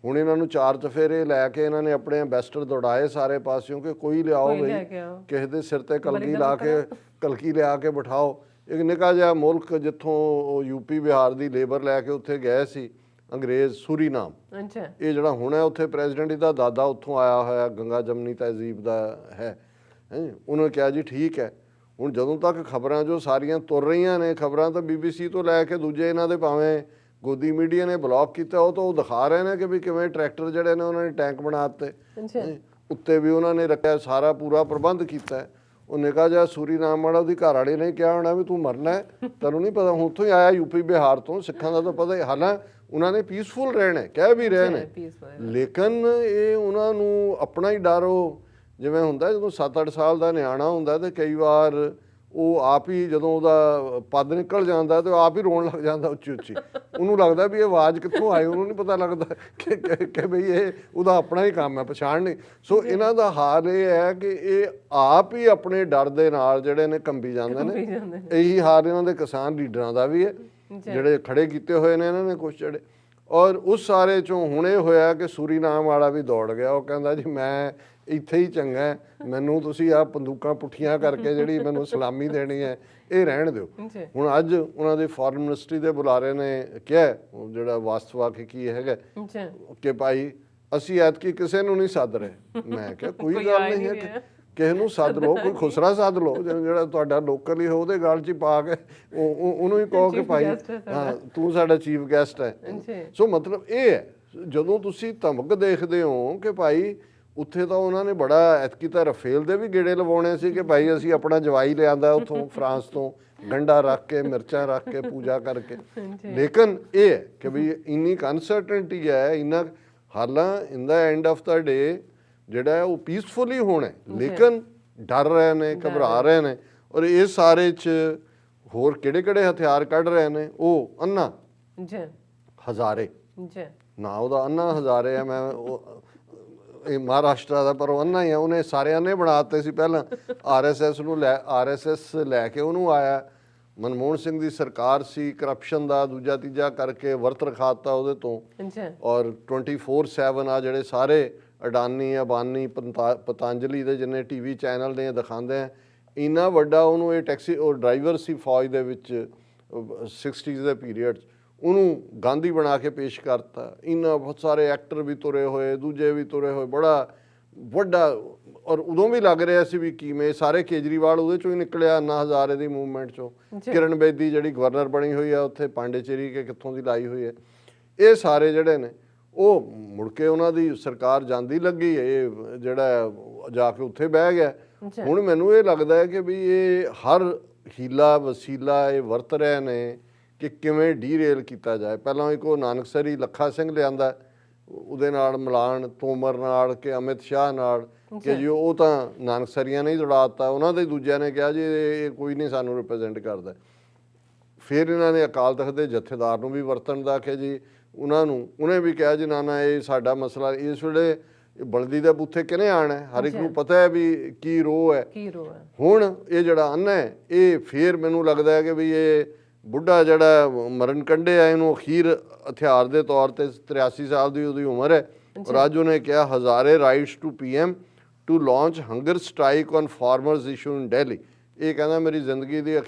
ਹੁਣ ਇਹਨਾਂ ਨੂੰ 4 ਚਫੇਰੇ ਲੈ ਕੇ ਇਹਨਾਂ ਨੇ ਆਪਣੇ ਐਂਬੈਸਡਰ ਦੌੜਾਏ ਸਾਰੇ ਪਾਸਿਓਂ ਕਿ ਕੋਈ ਲਿਆਓ ਬਈ, ਕਿਸੇ ਦੇ ਸਿਰ ਤੇ ਕਲਕੀ ਲਿਆ ਕੇ ਬਿਠਾਓ। ਇੱਕ ਨਿੱਕਾ ਜਿਹਾ ਮੁਲਕ ਜਿੱਥੋਂ ਯੂਪੀ ਬਿਹਾਰ ਦੀ ਲੇਬਰ ਲੈ ਕੇ ਉੱਥੇ ਗਏ ਸੀ ਅੰਗਰੇਜ਼, ਸੂਰੀਨਾਮ। ਇਹ ਜਿਹੜਾ ਹੁਣ ਹੈ ਉੱਥੇ ਪ੍ਰੈਜ਼ੀਡੈਂਟ ਇਹਦਾ ਦਾਦਾ ਉੱਥੋਂ ਆਇਆ ਹੋਇਆ, ਗੰਗਾ ਜਮਨੀ ਤਹਿਜ਼ੀਬ ਦਾ ਹੈ। ਉਹਨੇ ਕਿਹਾ ਜੀ ਠੀਕ ਹੈ। ਹੁਣ ਜਦੋਂ ਤੱਕ ਖਬਰਾਂ ਜੋ ਸਾਰੀਆਂ ਤੁਰ ਰਹੀਆਂ ਨੇ, ਖਬਰਾਂ ਤਾਂ BBC ਤੋਂ ਲੈ ਕੇ ਦੂਜੇ ਇਹਨਾਂ ਦੇ ਭਾਵੇਂ ਗੋਦੀ ਮੀਡੀਆ ਨੇ ਬਲੌਕ ਕੀਤਾ, ਉਹ ਤਾਂ ਉਹ ਦਿਖਾ ਰਹੇ ਨੇ ਕਿ ਵੀ ਕਿਵੇਂ ਟਰੈਕਟਰ ਜਿਹੜੇ ਨੇ ਉਹਨਾਂ ਨੇ ਟੈਂਕ ਬਣਾ ਦਿੱਤੇ, ਉੱਤੇ ਵੀ ਉਹਨਾਂ ਨੇ ਰੱਖਿਆ, ਸਾਰਾ ਪੂਰਾ ਪ੍ਰਬੰਧ ਕੀਤਾ। ਉਹ ਨਿੱਕਾ ਜਿਹਾ ਸੂਰੀਨਾਮ ਵਾਲਾ ਉਹਦੀ ਘਰ ਵਾਲੇ ਨੇ ਕਿਹਾ ਹੋਣਾ ਵੀ ਤੂੰ ਮਰਨਾ ਹੈ, ਤੈਨੂੰ ਨਹੀਂ ਪਤਾ, ਹੁਣ ਉੱਥੋਂ ਹੀ ਆਇਆ ਯੂਪੀ ਬਿਹਾਰ ਤੋਂ, ਸਿੱਖਾਂ ਦਾ ਤਾਂ ਪਤਾ ਹੀ। ਹਾਲਾਂ ਉਹਨਾਂ ਨੇ ਪੀਸਫੁਲ ਰਹਿਣਾ ਕਹਿ ਵੀ ਰਹੇ ਨੇ, ਲੇਕਿਨ ਇਹ ਉਹਨਾਂ ਨੂੰ ਆਪਣਾ ਹੀ ਡਰ, ਉਹ ਜਿਵੇਂ ਹੁੰਦਾ ਜਦੋਂ 7-8 ਸਾਲ ਦਾ ਨਿਆਣਾ ਹੁੰਦਾ ਤੇ ਕਈ ਵਾਰ ਉਹ ਆਪ ਹੀ ਜਦੋਂ ਉਹਦਾ ਪੱਦ ਨਿਕਲ ਜਾਂਦਾ ਤੇ ਆਪ ਹੀ ਰੋਣ ਲੱਗ ਜਾਂਦਾ ਉੱਚੀ ਉੱਚੀ। ਉਹਨੂੰ ਲੱਗਦਾ ਵੀ ਇਹ ਆਵਾਜ਼ ਕਿੱਥੋਂ ਆਈ, ਉਹਨੂੰ ਨਹੀਂ ਪਤਾ ਲੱਗਦਾ ਕਿ ਬਈ ਇਹ ਉਹਦਾ ਆਪਣਾ ਹੀ ਕੰਮ ਹੈ, ਪਛਾਣ ਨਹੀਂ। ਸੋ ਇਹਨਾਂ ਦਾ ਹਾਲ ਇਹ ਹੈ ਕਿ ਇਹ ਆਪ ਹੀ ਆਪਣੇ ਡਰ ਦੇ ਨਾਲ ਜਿਹੜੇ ਨੇ ਕੰਬੀ ਜਾਂਦੇ ਨੇ। ਇਹੀ ਹਾਲ ਇਹਨਾਂ ਦੇ ਕਿਸਾਨ ਲੀਡਰਾਂ ਦਾ ਵੀ ਹੈ, ਜਿਹੜੇ ਖੜੇ ਕੀਤੇ ਹੋਏ ਨੇ ਇਹਨਾਂ ਨੇ ਕੁਛ ਜਿਹੜੇ। ਔਰ ਉਸ ਸਾਰੇ ਚੋਂ ਹੁਣ ਇਹ ਹੋਇਆ ਕਿ ਸੂਰੀਨਾਮ ਵਾਲਾ ਵੀ ਦੌੜ ਗਿਆ। ਉਹ ਕਹਿੰਦਾ ਜੀ ਮੈਂ ਇੱਥੇ ਹੀ ਚੰਗਾ, ਮੈਨੂੰ ਤੁਸੀਂ ਆਹ ਬੰਦੂਕਾਂ ਪੁੱਠੀਆਂ ਕਰਕੇ ਜਿਹੜੀ ਮੈਨੂੰ ਸਲਾਮੀ ਦੇਣੀ ਹੈ ਇਹ ਰਹਿਣ ਦਿਓ। ਹੁਣ ਅੱਜ ਉਹਨਾਂ ਦੇ ਫੋਰਨ ਮਿਨਿਸਟਰੀ ਦੇ ਬੁਲਾਰੇ ਨੇ ਕਿਹਾ, ਜਿਹੜਾ ਵਾਸਤਵਾ ਕੀ ਹੈਗਾ, ਕਿ ਭਾਈ ਅਸੀਂ ਐਤਕੀ ਕਿਸੇ ਨੂੰ ਨਹੀਂ ਸੱਦ ਰਹੇ। ਮੈਂ ਕਿਹਾ ਕੋਈ ਗੱਲ ਨਹੀਂ ਹੈ, ਕਿਸੇ ਨੂੰ ਸੱਦ ਲਓ, ਕੋਈ ਖੁਸਰਾ ਸੱਦ ਲਓ ਜਿਹੜਾ ਤੁਹਾਡਾ ਲੋਕਲ ਹੀ ਹੋ, ਉਹਦੇ ਗੱਲ 'ਚ ਪਾ ਕੇ ਉਹਨੂੰ ਹੀ ਕਹੋ ਕਿ ਭਾਈ ਹਾਂ ਤੂੰ ਸਾਡਾ ਚੀਫ ਗੈਸਟ ਹੈ। ਸੋ ਮਤਲਬ ਇਹ ਹੈ, ਜਦੋਂ ਤੁਸੀਂ ਧਮਕ ਦੇਖਦੇ ਹੋ ਕਿ ਭਾਈ ਉੱਥੇ ਤਾਂ ਉਹਨਾਂ ਨੇ ਬੜਾ ਐਤਕੀ ਤਾਂ ਰਫੇਲ ਦੇ ਵੀ ਗੇੜੇ ਲਵਾਉਣੇ ਸੀ ਕਿ ਭਾਈ ਅਸੀਂ ਆਪਣਾ ਜਵਾਈ ਲਿਆਂਦਾ ਉੱਥੋਂ ਫਰਾਂਸ ਤੋਂ, ਗੰਢਾ ਰੱਖ ਕੇ, ਮਿਰਚਾਂ ਰੱਖ ਕੇ, ਪੂਜਾ ਕਰਕੇ। ਲੇਕਿਨ ਇਹ ਹੈ ਕਿ ਵੀ ਇੰਨੀ ਅਨਸਰਟਨਟੀ ਹੈ, ਇੰਨਾ ਹਾਲਾਂ ਇਨ ਦਾ ਐਂਡ ਆਫ ਦਾ ਡੇ ਜਿਹੜਾ ਉਹ ਪੀਸਫੁਲੀ ਹੋਣਾ, ਲੇਕਿਨ ਡਰ ਰਹੇ ਨੇ, ਘਬਰਾ ਰਹੇ ਨੇ। ਔਰ ਇਹ ਸਾਰੇ 'ਚ ਹੋਰ ਕਿਹੜੇ ਕਿਹੜੇ ਹਥਿਆਰ ਕੱਢ ਰਹੇ ਨੇ? ਉਹ ਅੰਨਾ ਹਜ਼ਾਰੇ ਨਾ, ਉਹਦਾ ਅੰਨਾ ਹਜ਼ਾਰੇ ਆ। ਮੈਂ ਇਹ ਮਹਾਰਾਸ਼ਟਰ ਦਾ, ਪਰ ਉਹ ਅੰਨਾ ਹੀ ਆ। ਉਹਨੇ ਸਾਰੇ ਅੰਨੇ ਬਣਾ ਦਿੱਤੇ ਸੀ ਪਹਿਲਾਂ। RSS ਨੂੰ RSS ਲੈ ਕੇ ਉਹਨੂੰ ਆਇਆ। ਮਨਮੋਹਨ ਸਿੰਘ ਦੀ ਸਰਕਾਰ ਸੀ, ਕਰਪਸ਼ਨ ਦਾ ਦੂਜਾ ਤੀਜਾ ਕਰਕੇ ਵਰਤ ਰਖਾਤਾ ਉਹਦੇ ਤੋਂ। ਔਰ 24/7 ਆ ਜਿਹੜੇ ਸਾਰੇ ਅਡਾਨੀ, ਅਬਾਨੀ, ਪਤੰਜਲੀ ਦੇ ਜਿੰਨੇ TV ਚੈਨਲ ਨੇ ਦਿਖਾਉਂਦੇ ਆ, ਇੰਨਾ ਵੱਡਾ ਉਹਨੂੰ ਇਹ ਟੈਕਸੀ, ਉਹ ਡਰਾਈਵਰ ਸੀ ਫੌਜ ਦੇ ਵਿੱਚ 60s ਦੇ ਪੀਰੀਅਡ 'ਚ। ਉਹਨੂੰ ਗਾਂਧੀ ਬਣਾ ਕੇ ਪੇਸ਼ ਕਰਤਾ। ਇਹਨਾਂ ਬਹੁਤ ਸਾਰੇ ਐਕਟਰ ਵੀ ਤੁਰੇ ਹੋਏ, ਦੂਜੇ ਵੀ ਤੁਰੇ ਹੋਏ, ਬੜਾ ਵੱਡਾ। ਔਰ ਉਦੋਂ ਵੀ ਲੱਗ ਰਿਹਾ ਸੀ ਵੀ ਕਿਵੇਂ ਸਾਰੇ ਕੇਜਰੀਵਾਲ ਉਹਦੇ ਚੋਂ ਹੀ ਨਿਕਲਿਆ, ਅੰਨਾ ਹਜ਼ਾਰੇ ਦੀ ਮੂਵਮੈਂਟ ਚੋਂ। ਕਿਰਨ ਬੇਦੀ ਜਿਹੜੀ ਗਵਰਨਰ ਬਣੀ ਹੋਈ ਆ ਉੱਥੇ ਪਾਂਡੇਚੇਰੀ ਕੇ ਕਿੱਥੋਂ ਦੀ ਲਾਈ ਹੋਈ ਹੈ। ਇਹ ਸਾਰੇ ਜਿਹੜੇ ਨੇ ਉਹ ਮੁੜ ਕੇ ਉਹਨਾਂ ਦੀ ਸਰਕਾਰ ਜਾਂਦੀ ਲੱਗੀ, ਇਹ ਜਿਹੜਾ ਜਾ ਕੇ ਉੱਥੇ ਬਹਿ ਗਿਆ। ਹੁਣ ਮੈਨੂੰ ਇਹ ਲੱਗਦਾ ਹੈ ਕਿ ਵੀ ਇਹ ਹਰ ਹੀਲਾ ਵਸੀਲਾ ਇਹ ਵਰਤ ਰਹੇ ਨੇ ਕਿ ਕਿਵੇਂ ਡੀਰੇਲ ਕੀਤਾ ਜਾਏ। ਪਹਿਲਾਂ ਇੱਕ ਉਹ ਨਾਨਕਸਰੀ ਲੱਖਾ ਸਿੰਘ ਲਿਆਂਦਾ, ਉਹਦੇ ਨਾਲ ਮਿਲਾਣ ਤੋਮਰ ਨਾਲ ਕਿ ਅਮਿਤ ਸ਼ਾਹ ਨਾਲ, ਕਿ ਜੀ ਉਹ ਤਾਂ ਨਾਨਕਸਰੀਆਂ ਨੇ ਹੀ ਦੌੜਾਤਾ, ਉਹਨਾਂ ਦੇ ਦੂਜਿਆਂ ਨੇ ਕਿਹਾ ਜੀ ਇਹ ਕੋਈ ਨਹੀਂ ਸਾਨੂੰ ਰਿਪਰੈਜ਼ੈਂਟ ਕਰਦਾ। ਫਿਰ ਇਹਨਾਂ ਨੇ ਅਕਾਲ ਤਖਤ ਦੇ ਜਥੇਦਾਰ ਨੂੰ ਵੀ ਵਰਤਣ ਦਾ ਕਿ ਜੀ ਉਹਨੇ ਵੀ ਕਿਹਾ ਜੀ ਨਾ ਇਹ ਸਾਡਾ ਮਸਲਾ। ਇਸ ਵੇਲੇ ਬਲਦੀ ਦੇ ਬੂਥੇ ਕਿਹਨੇ ਆਣਾ, ਹਰ ਇੱਕ ਨੂੰ ਪਤਾ ਹੈ ਵੀ ਕੀ ਰੋਹ ਹੈ। ਹੁਣ ਇਹ ਜਿਹੜਾ ਅੰਨ ਹੈ ਇਹ ਫਿਰ ਮੈਨੂੰ ਲੱਗਦਾ ਹੈ ਕਿ ਵੀ ਇਹ ਬੁੱਢਾ ਜਿਹੜਾ ਮਰਨ ਕੰਢੇ ਆ, ਇਹਨੂੰ ਅਖੀਰ ਹਥਿਆਰ ਦੇ ਤੌਰ ਤੇ 83 ਸਾਲ ਦੀ ਉਹਦੀ ਉਮਰ ਹੈ। ਔਰ ਅੱਜ ਉਹਨੇ ਕਿਹਾ Hazare writes to PM to launch hunger strike on farmers issue in Delhi. ਇਹ ਕਹਿੰਦਾ ਮੇਰੀ ਜ਼ਿੰਦਗੀ ਦੀ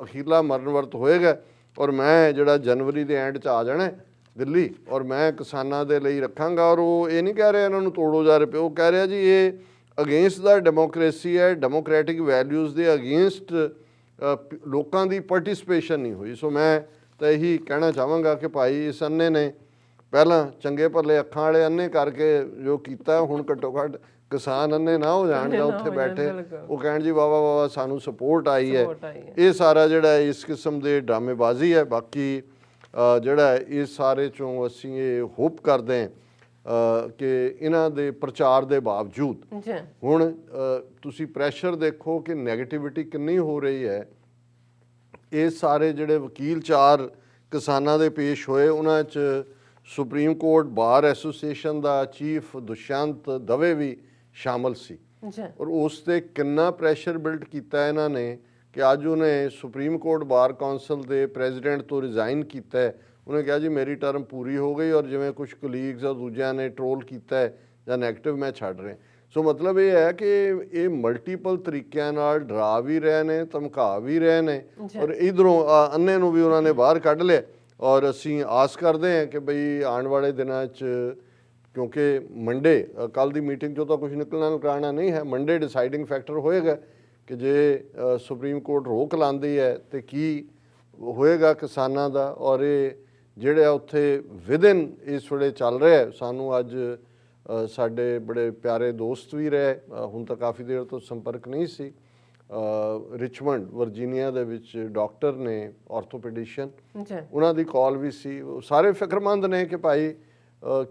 ਅਖੀਰਲਾ ਮਰਨ ਵਰਤ ਹੋਏਗਾ ਔਰ ਮੈਂ ਜਿਹੜਾ ਜਨਵਰੀ ਦੇ ਐਂਡ 'ਚ ਆ ਜਾਣਾ ਦਿੱਲੀ ਔਰ ਮੈਂ ਕਿਸਾਨਾਂ ਦੇ ਲਈ ਰੱਖਾਂਗਾ। ਔਰ ਉਹ ਇਹ ਨਹੀਂ ਕਹਿ ਰਿਹਾ ਇਹਨਾਂ ਨੂੰ ਤੋੜੋ ਜਾ ਰੁਪਏ, ਉਹ ਕਹਿ ਰਿਹਾ ਜੀ ਇਹ ਅਗੇਂਸਟ ਦਾ ਡੈਮੋਕ੍ਰੇਸੀ ਹੈ, ਡੈਮੋਕ੍ਰੈਟਿਕ ਵੈਲਿਊਜ਼ ਦੇ ਅਗੇਂਸਟ ਲੋਕਾਂ ਦੀ ਪਾਰਟਿਸਿਪੇਸ਼ਨ ਨਹੀਂ ਹੋਈ। ਸੋ ਮੈਂ ਤਾਂ ਇਹੀ ਕਹਿਣਾ ਚਾਹਾਂਗਾ ਕਿ ਭਾਈ ਇਸ ਅੰਨੇ ਨੇ ਪਹਿਲਾਂ ਚੰਗੇ ਭਲੇ ਅੱਖਾਂ ਵਾਲੇ ਅੰਨੇ ਕਰਕੇ ਜੋ ਕੀਤਾ, ਹੁਣ ਘੱਟੋ ਘੱਟ ਕਿਸਾਨ ਅੰਨੇ ਨਾ ਹੋ ਜਾਣ ਜਾਂ ਉੱਥੇ ਬੈਠੇ ਉਹ ਕਹਿਣ ਜੀ ਵਾਹ ਵਾਹ ਵਾਹ ਸਾਨੂੰ ਸਪੋਰਟ ਆਈ ਹੈ। ਇਹ ਸਾਰਾ ਜਿਹੜਾ ਇਸ ਕਿਸਮ ਦੇ ਡਰਾਮੇਬਾਜ਼ੀ ਹੈ। ਬਾਕੀ ਜਿਹੜਾ ਇਸ ਸਾਰੇ ਚੋਂ ਅਸੀਂ ਇਹ ਹੋਪ ਕਰਦੇ ਹਾਂ ਕਿ ਇਹਨਾਂ ਦੇ ਪ੍ਰਚਾਰ ਦੇ ਬਾਵਜੂਦ ਹੁਣ ਤੁਸੀਂ ਪ੍ਰੈਸ਼ਰ ਦੇਖੋ ਕਿ ਨੈਗੇਟਿਵਿਟੀ ਕਿੰਨੀ ਹੋ ਰਹੀ ਹੈ। ਇਹ ਸਾਰੇ ਜਿਹੜੇ ਵਕੀਲ 4 ਕਿਸਾਨਾਂ ਦੇ ਪੇਸ਼ ਹੋਏ, ਉਹਨਾਂ 'ਚ ਸੁਪਰੀਮ ਕੋਰਟ ਬਾਰ ਐਸੋਸੀਏਸ਼ਨ ਦਾ ਚੀਫ ਦੁਸ਼ਯੰਤ ਦਵੇ ਵੀ ਸ਼ਾਮਲ ਸੀ। ਔਰ ਉਸ 'ਤੇ ਕਿੰਨਾ ਪ੍ਰੈਸ਼ਰ ਬਿਲਡ ਕੀਤਾ ਇਹਨਾਂ ਨੇ ਕਿ ਅੱਜ ਉਹਨੇ ਸੁਪਰੀਮ ਕੋਰਟ ਬਾਰ ਕੌਂਸਲ ਦੇ ਪ੍ਰੈਜ਼ੀਡੈਂਟ ਤੋਂ ਰਿਜ਼ਾਈਨ ਕੀਤਾ ਹੈ। ਉਹਨੇ ਕਿਹਾ ਜੀ ਮੇਰੀ ਟਰਮ ਪੂਰੀ ਹੋ ਗਈ ਔਰ ਜਿਵੇਂ ਕੁਝ ਕਲੀਗਸ ਔਰ ਦੂਜਿਆਂ ਨੇ ਟਰੋਲ ਕੀਤਾ ਹੈ ਜਾਂ ਨੈਗੇਟਿਵ ਮੈਂ ਛੱਡ ਰਿਹਾ। ਸੋ ਮਤਲਬ ਇਹ ਹੈ ਕਿ ਇਹ ਮਲਟੀਪਲ ਤਰੀਕਿਆਂ ਨਾਲ ਡਰਾ ਵੀ ਰਹੇ ਨੇ, ਧਮਕਾ ਵੀ ਰਹੇ ਨੇ ਔਰ ਇਧਰੋਂ ਅੰਨੇ ਨੂੰ ਵੀ ਉਹਨਾਂ ਨੇ ਬਾਹਰ ਕੱਢ ਲਿਆ। ਔਰ ਅਸੀਂ ਆਸ ਕਰਦੇ ਹਾਂ ਕਿ ਬਈ ਆਉਣ ਵਾਲੇ ਦਿਨਾਂ 'ਚ, ਕਿਉਂਕਿ ਮੰਡੇ ਕੱਲ੍ਹ ਦੀ ਮੀਟਿੰਗ 'ਚੋਂ ਤਾਂ ਕੁਝ ਨਿਕਲਣਾ ਨਹੀਂ ਹੈ, ਮੰਡੇ ਡਿਸਾਈਡਿੰਗ ਫੈਕਟਰ ਹੋਏਗਾ ਕਿ ਜੇ ਸੁਪਰੀਮ ਕੋਰਟ ਰੋਕ ਲਾਉਂਦੀ ਹੈ ਤੇ ਕੀ ਹੋਏਗਾ ਕਿਸਾਨਾਂ ਦਾ। ਔਰ ਇਹ ਜਿਹੜਾ ਉੱਥੇ ਵਿਦਿਨ ਇਸ ਵੇਲੇ ਚੱਲ ਰਿਹਾ, ਸਾਨੂੰ ਅੱਜ ਸਾਡੇ ਬੜੇ ਪਿਆਰੇ ਦੋਸਤ ਵੀ ਰਹੇ, ਹੁਣ ਤਾਂ ਕਾਫੀ ਦੇਰ ਤੋਂ ਸੰਪਰਕ ਨਹੀਂ ਸੀ, ਰਿਚਮੰਡ ਵਰਜੀਨੀਆ ਦੇ ਵਿੱਚ ਡਾਕਟਰ ਨੇ ਆਰਥੋਪੈਡਿਸ਼ਨ, ਉਹਨਾਂ ਦੀ ਕਾਲ ਵੀ ਸੀ। ਸਾਰੇ ਫਿਕਰਮੰਦ ਨੇ ਕਿ ਭਾਈ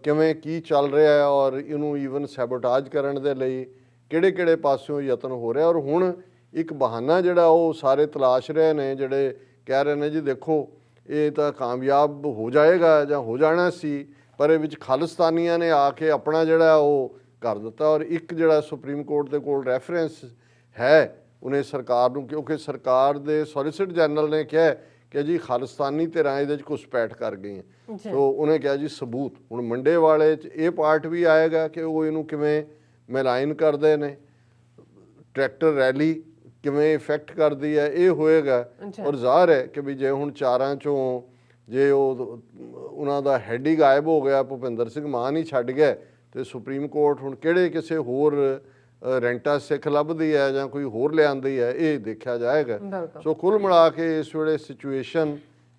ਕਿਵੇਂ ਕੀ ਚੱਲ ਰਿਹਾ ਹੈ ਔਰ ਇਹਨੂੰ ਈਵਨ ਸੈਬੋਟਾਜ ਕਰਨ ਦੇ ਲਈ ਕਿਹੜੇ ਪਾਸਿਓਂ ਯਤਨ ਹੋ ਰਿਹਾ। ਔਰ ਹੁਣ ਇੱਕ ਬਹਾਨਾ ਜਿਹੜਾ ਉਹ ਸਾਰੇ ਤਲਾਸ਼ ਰਹੇ ਨੇ, ਜਿਹੜੇ ਕਹਿ ਰਹੇ ਨੇ ਜੀ ਦੇਖੋ ਇਹ ਤਾਂ ਕਾਮਯਾਬ ਹੋ ਜਾਏਗਾ ਜਾਂ ਹੋ ਜਾਣਾ ਸੀ, ਪਰ ਇਹ ਵਿੱਚ ਖਾਲਿਸਤਾਨੀਆਂ ਨੇ ਆ ਕੇ ਆਪਣਾ ਜਿਹੜਾ ਉਹ ਕਰ ਦਿੱਤਾ। ਔਰ ਇੱਕ ਜਿਹੜਾ ਸੁਪਰੀਮ ਕੋਰਟ ਦੇ ਕੋਲ ਰੈਫਰੈਂਸ ਹੈ ਉਹਨੇ ਸਰਕਾਰ ਨੂੰ, ਕਿਉਂਕਿ ਸਰਕਾਰ ਦੇ ਸੋਲੀਸਿਟਰ ਜਨਰਲ ਨੇ ਕਿਹਾ ਕਿ ਜੀ ਖਾਲਿਸਤਾਨੀ ਧਿਰਾਂ ਇਹਦੇ 'ਚ ਘੁਸਪੈਠ ਕਰ ਗਈਆਂ। ਸੋ ਉਹਨੇ ਕਿਹਾ ਜੀ ਸਬੂਤ। ਹੁਣ ਮੰਡੇ ਵਾਲੇ 'ਚ ਇਹ ਪਾਰਟ ਵੀ ਆਏਗਾ ਕਿ ਉਹ ਇਹਨੂੰ ਕਿਵੇਂ ਮਿਲਾਈਨ ਕਰਦੇ ਨੇ, ਟਰੈਕਟਰ ਰੈਲੀ ਕਿਵੇਂ ਇਫੈਕਟ ਕਰਦੀ ਹੈ, ਇਹ ਹੋਏਗਾ। ਔਰ ਜ਼ਾਹਰ ਹੈ ਕਿ ਵੀ ਜੇ ਹੁਣ 4 ਚੋਂ ਜੇ ਉਹਨਾਂ ਦਾ ਹੈਡ ਹੀ ਗਾਇਬ ਹੋ ਗਿਆ, ਭੁਪਿੰਦਰ ਸਿੰਘ ਮਾਨ ਹੀ ਛੱਡ ਗਿਆ, ਤੇ ਸੁਪਰੀਮ ਕੋਰਟ ਹੁਣ ਕਿਹੜੇ ਕਿਸੇ ਹੋਰ ਰੈਂਟਾ ਸਿੱਖ ਲੱਭਦੀ ਹੈ ਜਾਂ ਕੋਈ ਹੋਰ ਲਿਆਂਦੀ ਹੈ, ਇਹ ਦੇਖਿਆ ਜਾਏਗਾ। ਸੋ ਕੁੱਲ ਮਿਲਾ ਕੇ ਇਸ ਵੇਲੇ ਸਿਚੁਏਸ਼ਨ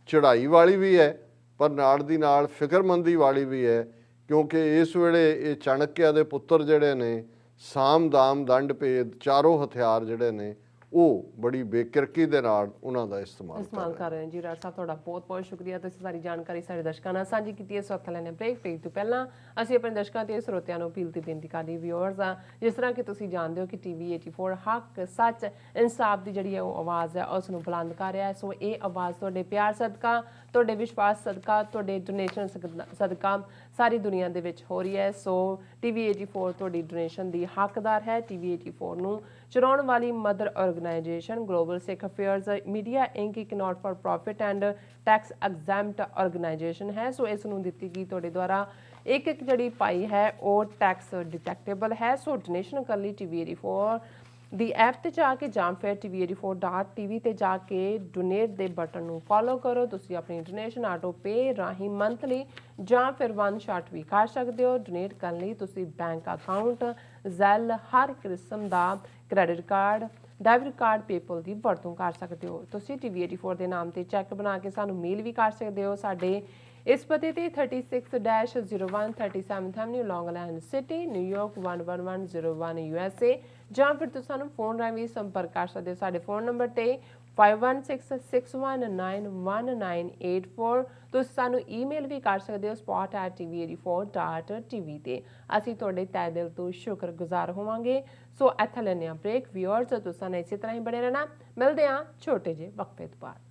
ਚੜ੍ਹਾਈ ਵਾਲੀ ਵੀ ਹੈ ਪਰ ਨਾਲ ਦੀ ਨਾਲ ਫਿਕਰਮੰਦੀ ਵਾਲੀ ਵੀ ਹੈ, ਕਿਉਂਕਿ ਇਸ ਵੇਲੇ ਇਹ ਚਾਣਕਿਆ ਦੇ ਪੁੱਤਰ ਜਿਹੜੇ ਨੇ ਸਾਮ ਦਾਮ ਦੰਡ ਭੇਦ ਚਾਰੋਂ ਹਥਿਆਰ ਜਿਹੜੇ ਨੇ ਉਹ ਬੜੀ ਬੇਕਿਰਕੀ ਦੇ ਨਾਲ ਉਹਨਾਂ ਦਾ ਇਸਤੇਮਾਲ ਕਰ ਰਹੇ ਨੇ। ਜੀ ਰਾਜ ਸਾਹਿਬ ਤੁਹਾਡਾ ਬਹੁਤ ਬਹੁਤ ਸ਼ੁਕਰੀਆ, ਤੁਸੀਂ ਸਾਰੀ ਜਾਣਕਾਰੀ ਸਾਡੇ ਦਰਸ਼ਕਾਂ ਨਾਲ ਸਾਂਝੀ ਕੀਤੀ ਹੈ। ਇਸ ਵਕਤ ਲੈਣੇ ਬ੍ਰੇਕ ਤੋਂ ਪਹਿਲਾਂ ਅਸੀਂ ਆਪਣੇ ਦਰਸ਼ਕਾਂ ਤੇ ਸਰੋਤਿਆਂ ਨੂੰ ਅਪੀਲ ਤੇ ਬੇਨਤੀ ਕਰਦੀ ਵਿਊਅਰਸ ਆ, ਜਿਸ ਤਰ੍ਹਾਂ ਕਿ ਤੁਸੀਂ ਜਾਣਦੇ ਹੋ ਕਿ TV 84 ਹੱਕ ਸੱਚ ਇਨਸਾਫ ਦੀ ਜਿਹੜੀ ਹੈ ਉਹ ਆਵਾਜ਼ ਹੈ ਉਸ ਨੂੰ ਬੁਲੰਦ ਕਰ ਰਿਹਾ ਹੈ। ਸੋ ਇਹ ਆਵਾਜ਼ ਤੁਹਾਡੇ ਪਿਆਰ ਸਦਕਾ, ਤੁਹਾਡੇ ਵਿਸ਼ਵਾਸ ਸਦਕਾ, ਤੁਹਾਡੇ ਡੋਨੇਸ਼ਨ ਸਦਕਾ ਸਾਰੀ ਦੁਨੀਆ ਦੇ ਵਿੱਚ ਹੋ ਰਹੀ ਹੈ। ਸੋ TV 84 ਤੁਹਾਡੀ ਡੋਨੇਸ਼ਨ ਦੀ ਹੱਕਦਾਰ ਹੈ। TV 84 ਨੂੰ ਚਲਾਉਣ ਵਾਲੀ ਮਦਰ ਆਰਗੇਨਾਈਜੇਸ਼ਨ ਗਲੋਬਲ ਸਿੱਖ ਅਫੇਅਰਸ ਮੀਡੀਆ ਇੰਕ ਇੱਕ not for profit and tax exempt organisation ਹੈ। ਸੋ ਇਸ ਨੂੰ ਦਿੱਤੀ ਗਈ ਤੁਹਾਡੇ ਦੁਆਰਾ ਇੱਕ ਜਿਹੜੀ ਪਾਈ ਹੈ ਉਹ ਟੈਕਸ ਡਿਟੈਕਟੇਬਲ ਹੈ। ਸੋ ਡੋਨੇਸ਼ਨ ਕਰਨ ਲਈ TV 84 ਦੀ ਐਪ ਤੇ ਜਾ ਕੇ ਜਾਂ ਫਿਰ tv84.tv ਤੇ ਜਾ ਕੇ ਡੋਨੇਟ ਦੇ ਬਟਨ ਨੂੰ ਫੋਲੋ ਕਰੋ। ਤੁਸੀਂ ਆਪਣੀ ਡੋਨੇਸ਼ਨ ਆਟੋ ਪੇ ਰਾਹੀਂ ਮੰਥਲੀ ਜਾਂ ਫਿਰ ਵਨ ਸ਼ਾਟ ਵੀ ਕਰ ਸਕਦੇ ਹੋ। ਡੋਨੇਟ ਕਰਨ ਲਈ ਤੁਸੀਂ ਬੈਂਕ ਅਕਾਊਂਟ, ਜ਼ੈਲ, ਹਰ ਕਿਸਮ ਦਾ credit card, debit card, PayPal ਦੀ ਵਰਤੋਂ ਕਰ ਸਕਦੇ ਹੋ। ਤੁਸੀਂ TV84 ਦੇ ਨਾਮ ਤੇ ਚੈੱਕ ਬਣਾ ਕੇ ਸਾਨੂੰ ਮੇਲ ਵੀ ਕਰ ਸਕਦੇ ਹੋ। ਸਾਡੇ ਇਸ ਪਤੇ ਤੇ 36-01 37th Avenue, Long Island City, New York 11101 USA, ਜਾਂ ਫਿਰ ਤੁਸੀਂ ਸਾਨੂੰ ਫੋਨ ਰਾਹੀਂ ਵੀ ਸੰਪਰਕ ਕਰ ਸਕਦੇ ਹੋ। ਸਾਡੇ ਫੋਨ ਨੰਬਰ ਤੇ 5166191984। ਤੁਸੀਂ ਸਾਨੂੰ ਈਮੇਲ ਵੀ ਕਰ ਸਕਦੇ ਹੋ spot@tv84.tv ਤੇ। ਅਸੀਂ ਤੁਹਾਡੇ ਤਹਿ ਦਿਲ ਤੋਂ ਸ਼ੁਕਰਗੁਜ਼ਾਰ ਹੋਵਾਂਗੇ। ਸੋ ਇੱਥੇ ਲੈਂਦੇ ਹਾਂ ਬ੍ਰੇਕ। ਵਿਊਅਰਸ, ਤੁਸੀਂ ਇਸੇ ਤਰ੍ਹਾਂ ਹੀ ਬਣੇ ਰਹਿਣਾ। ਮਿਲਦੇ ਹਾਂ ਛੋਟੇ ਜਿਹੇ ਵਕਫੇ ਤੋਂ ਬਾਅਦ।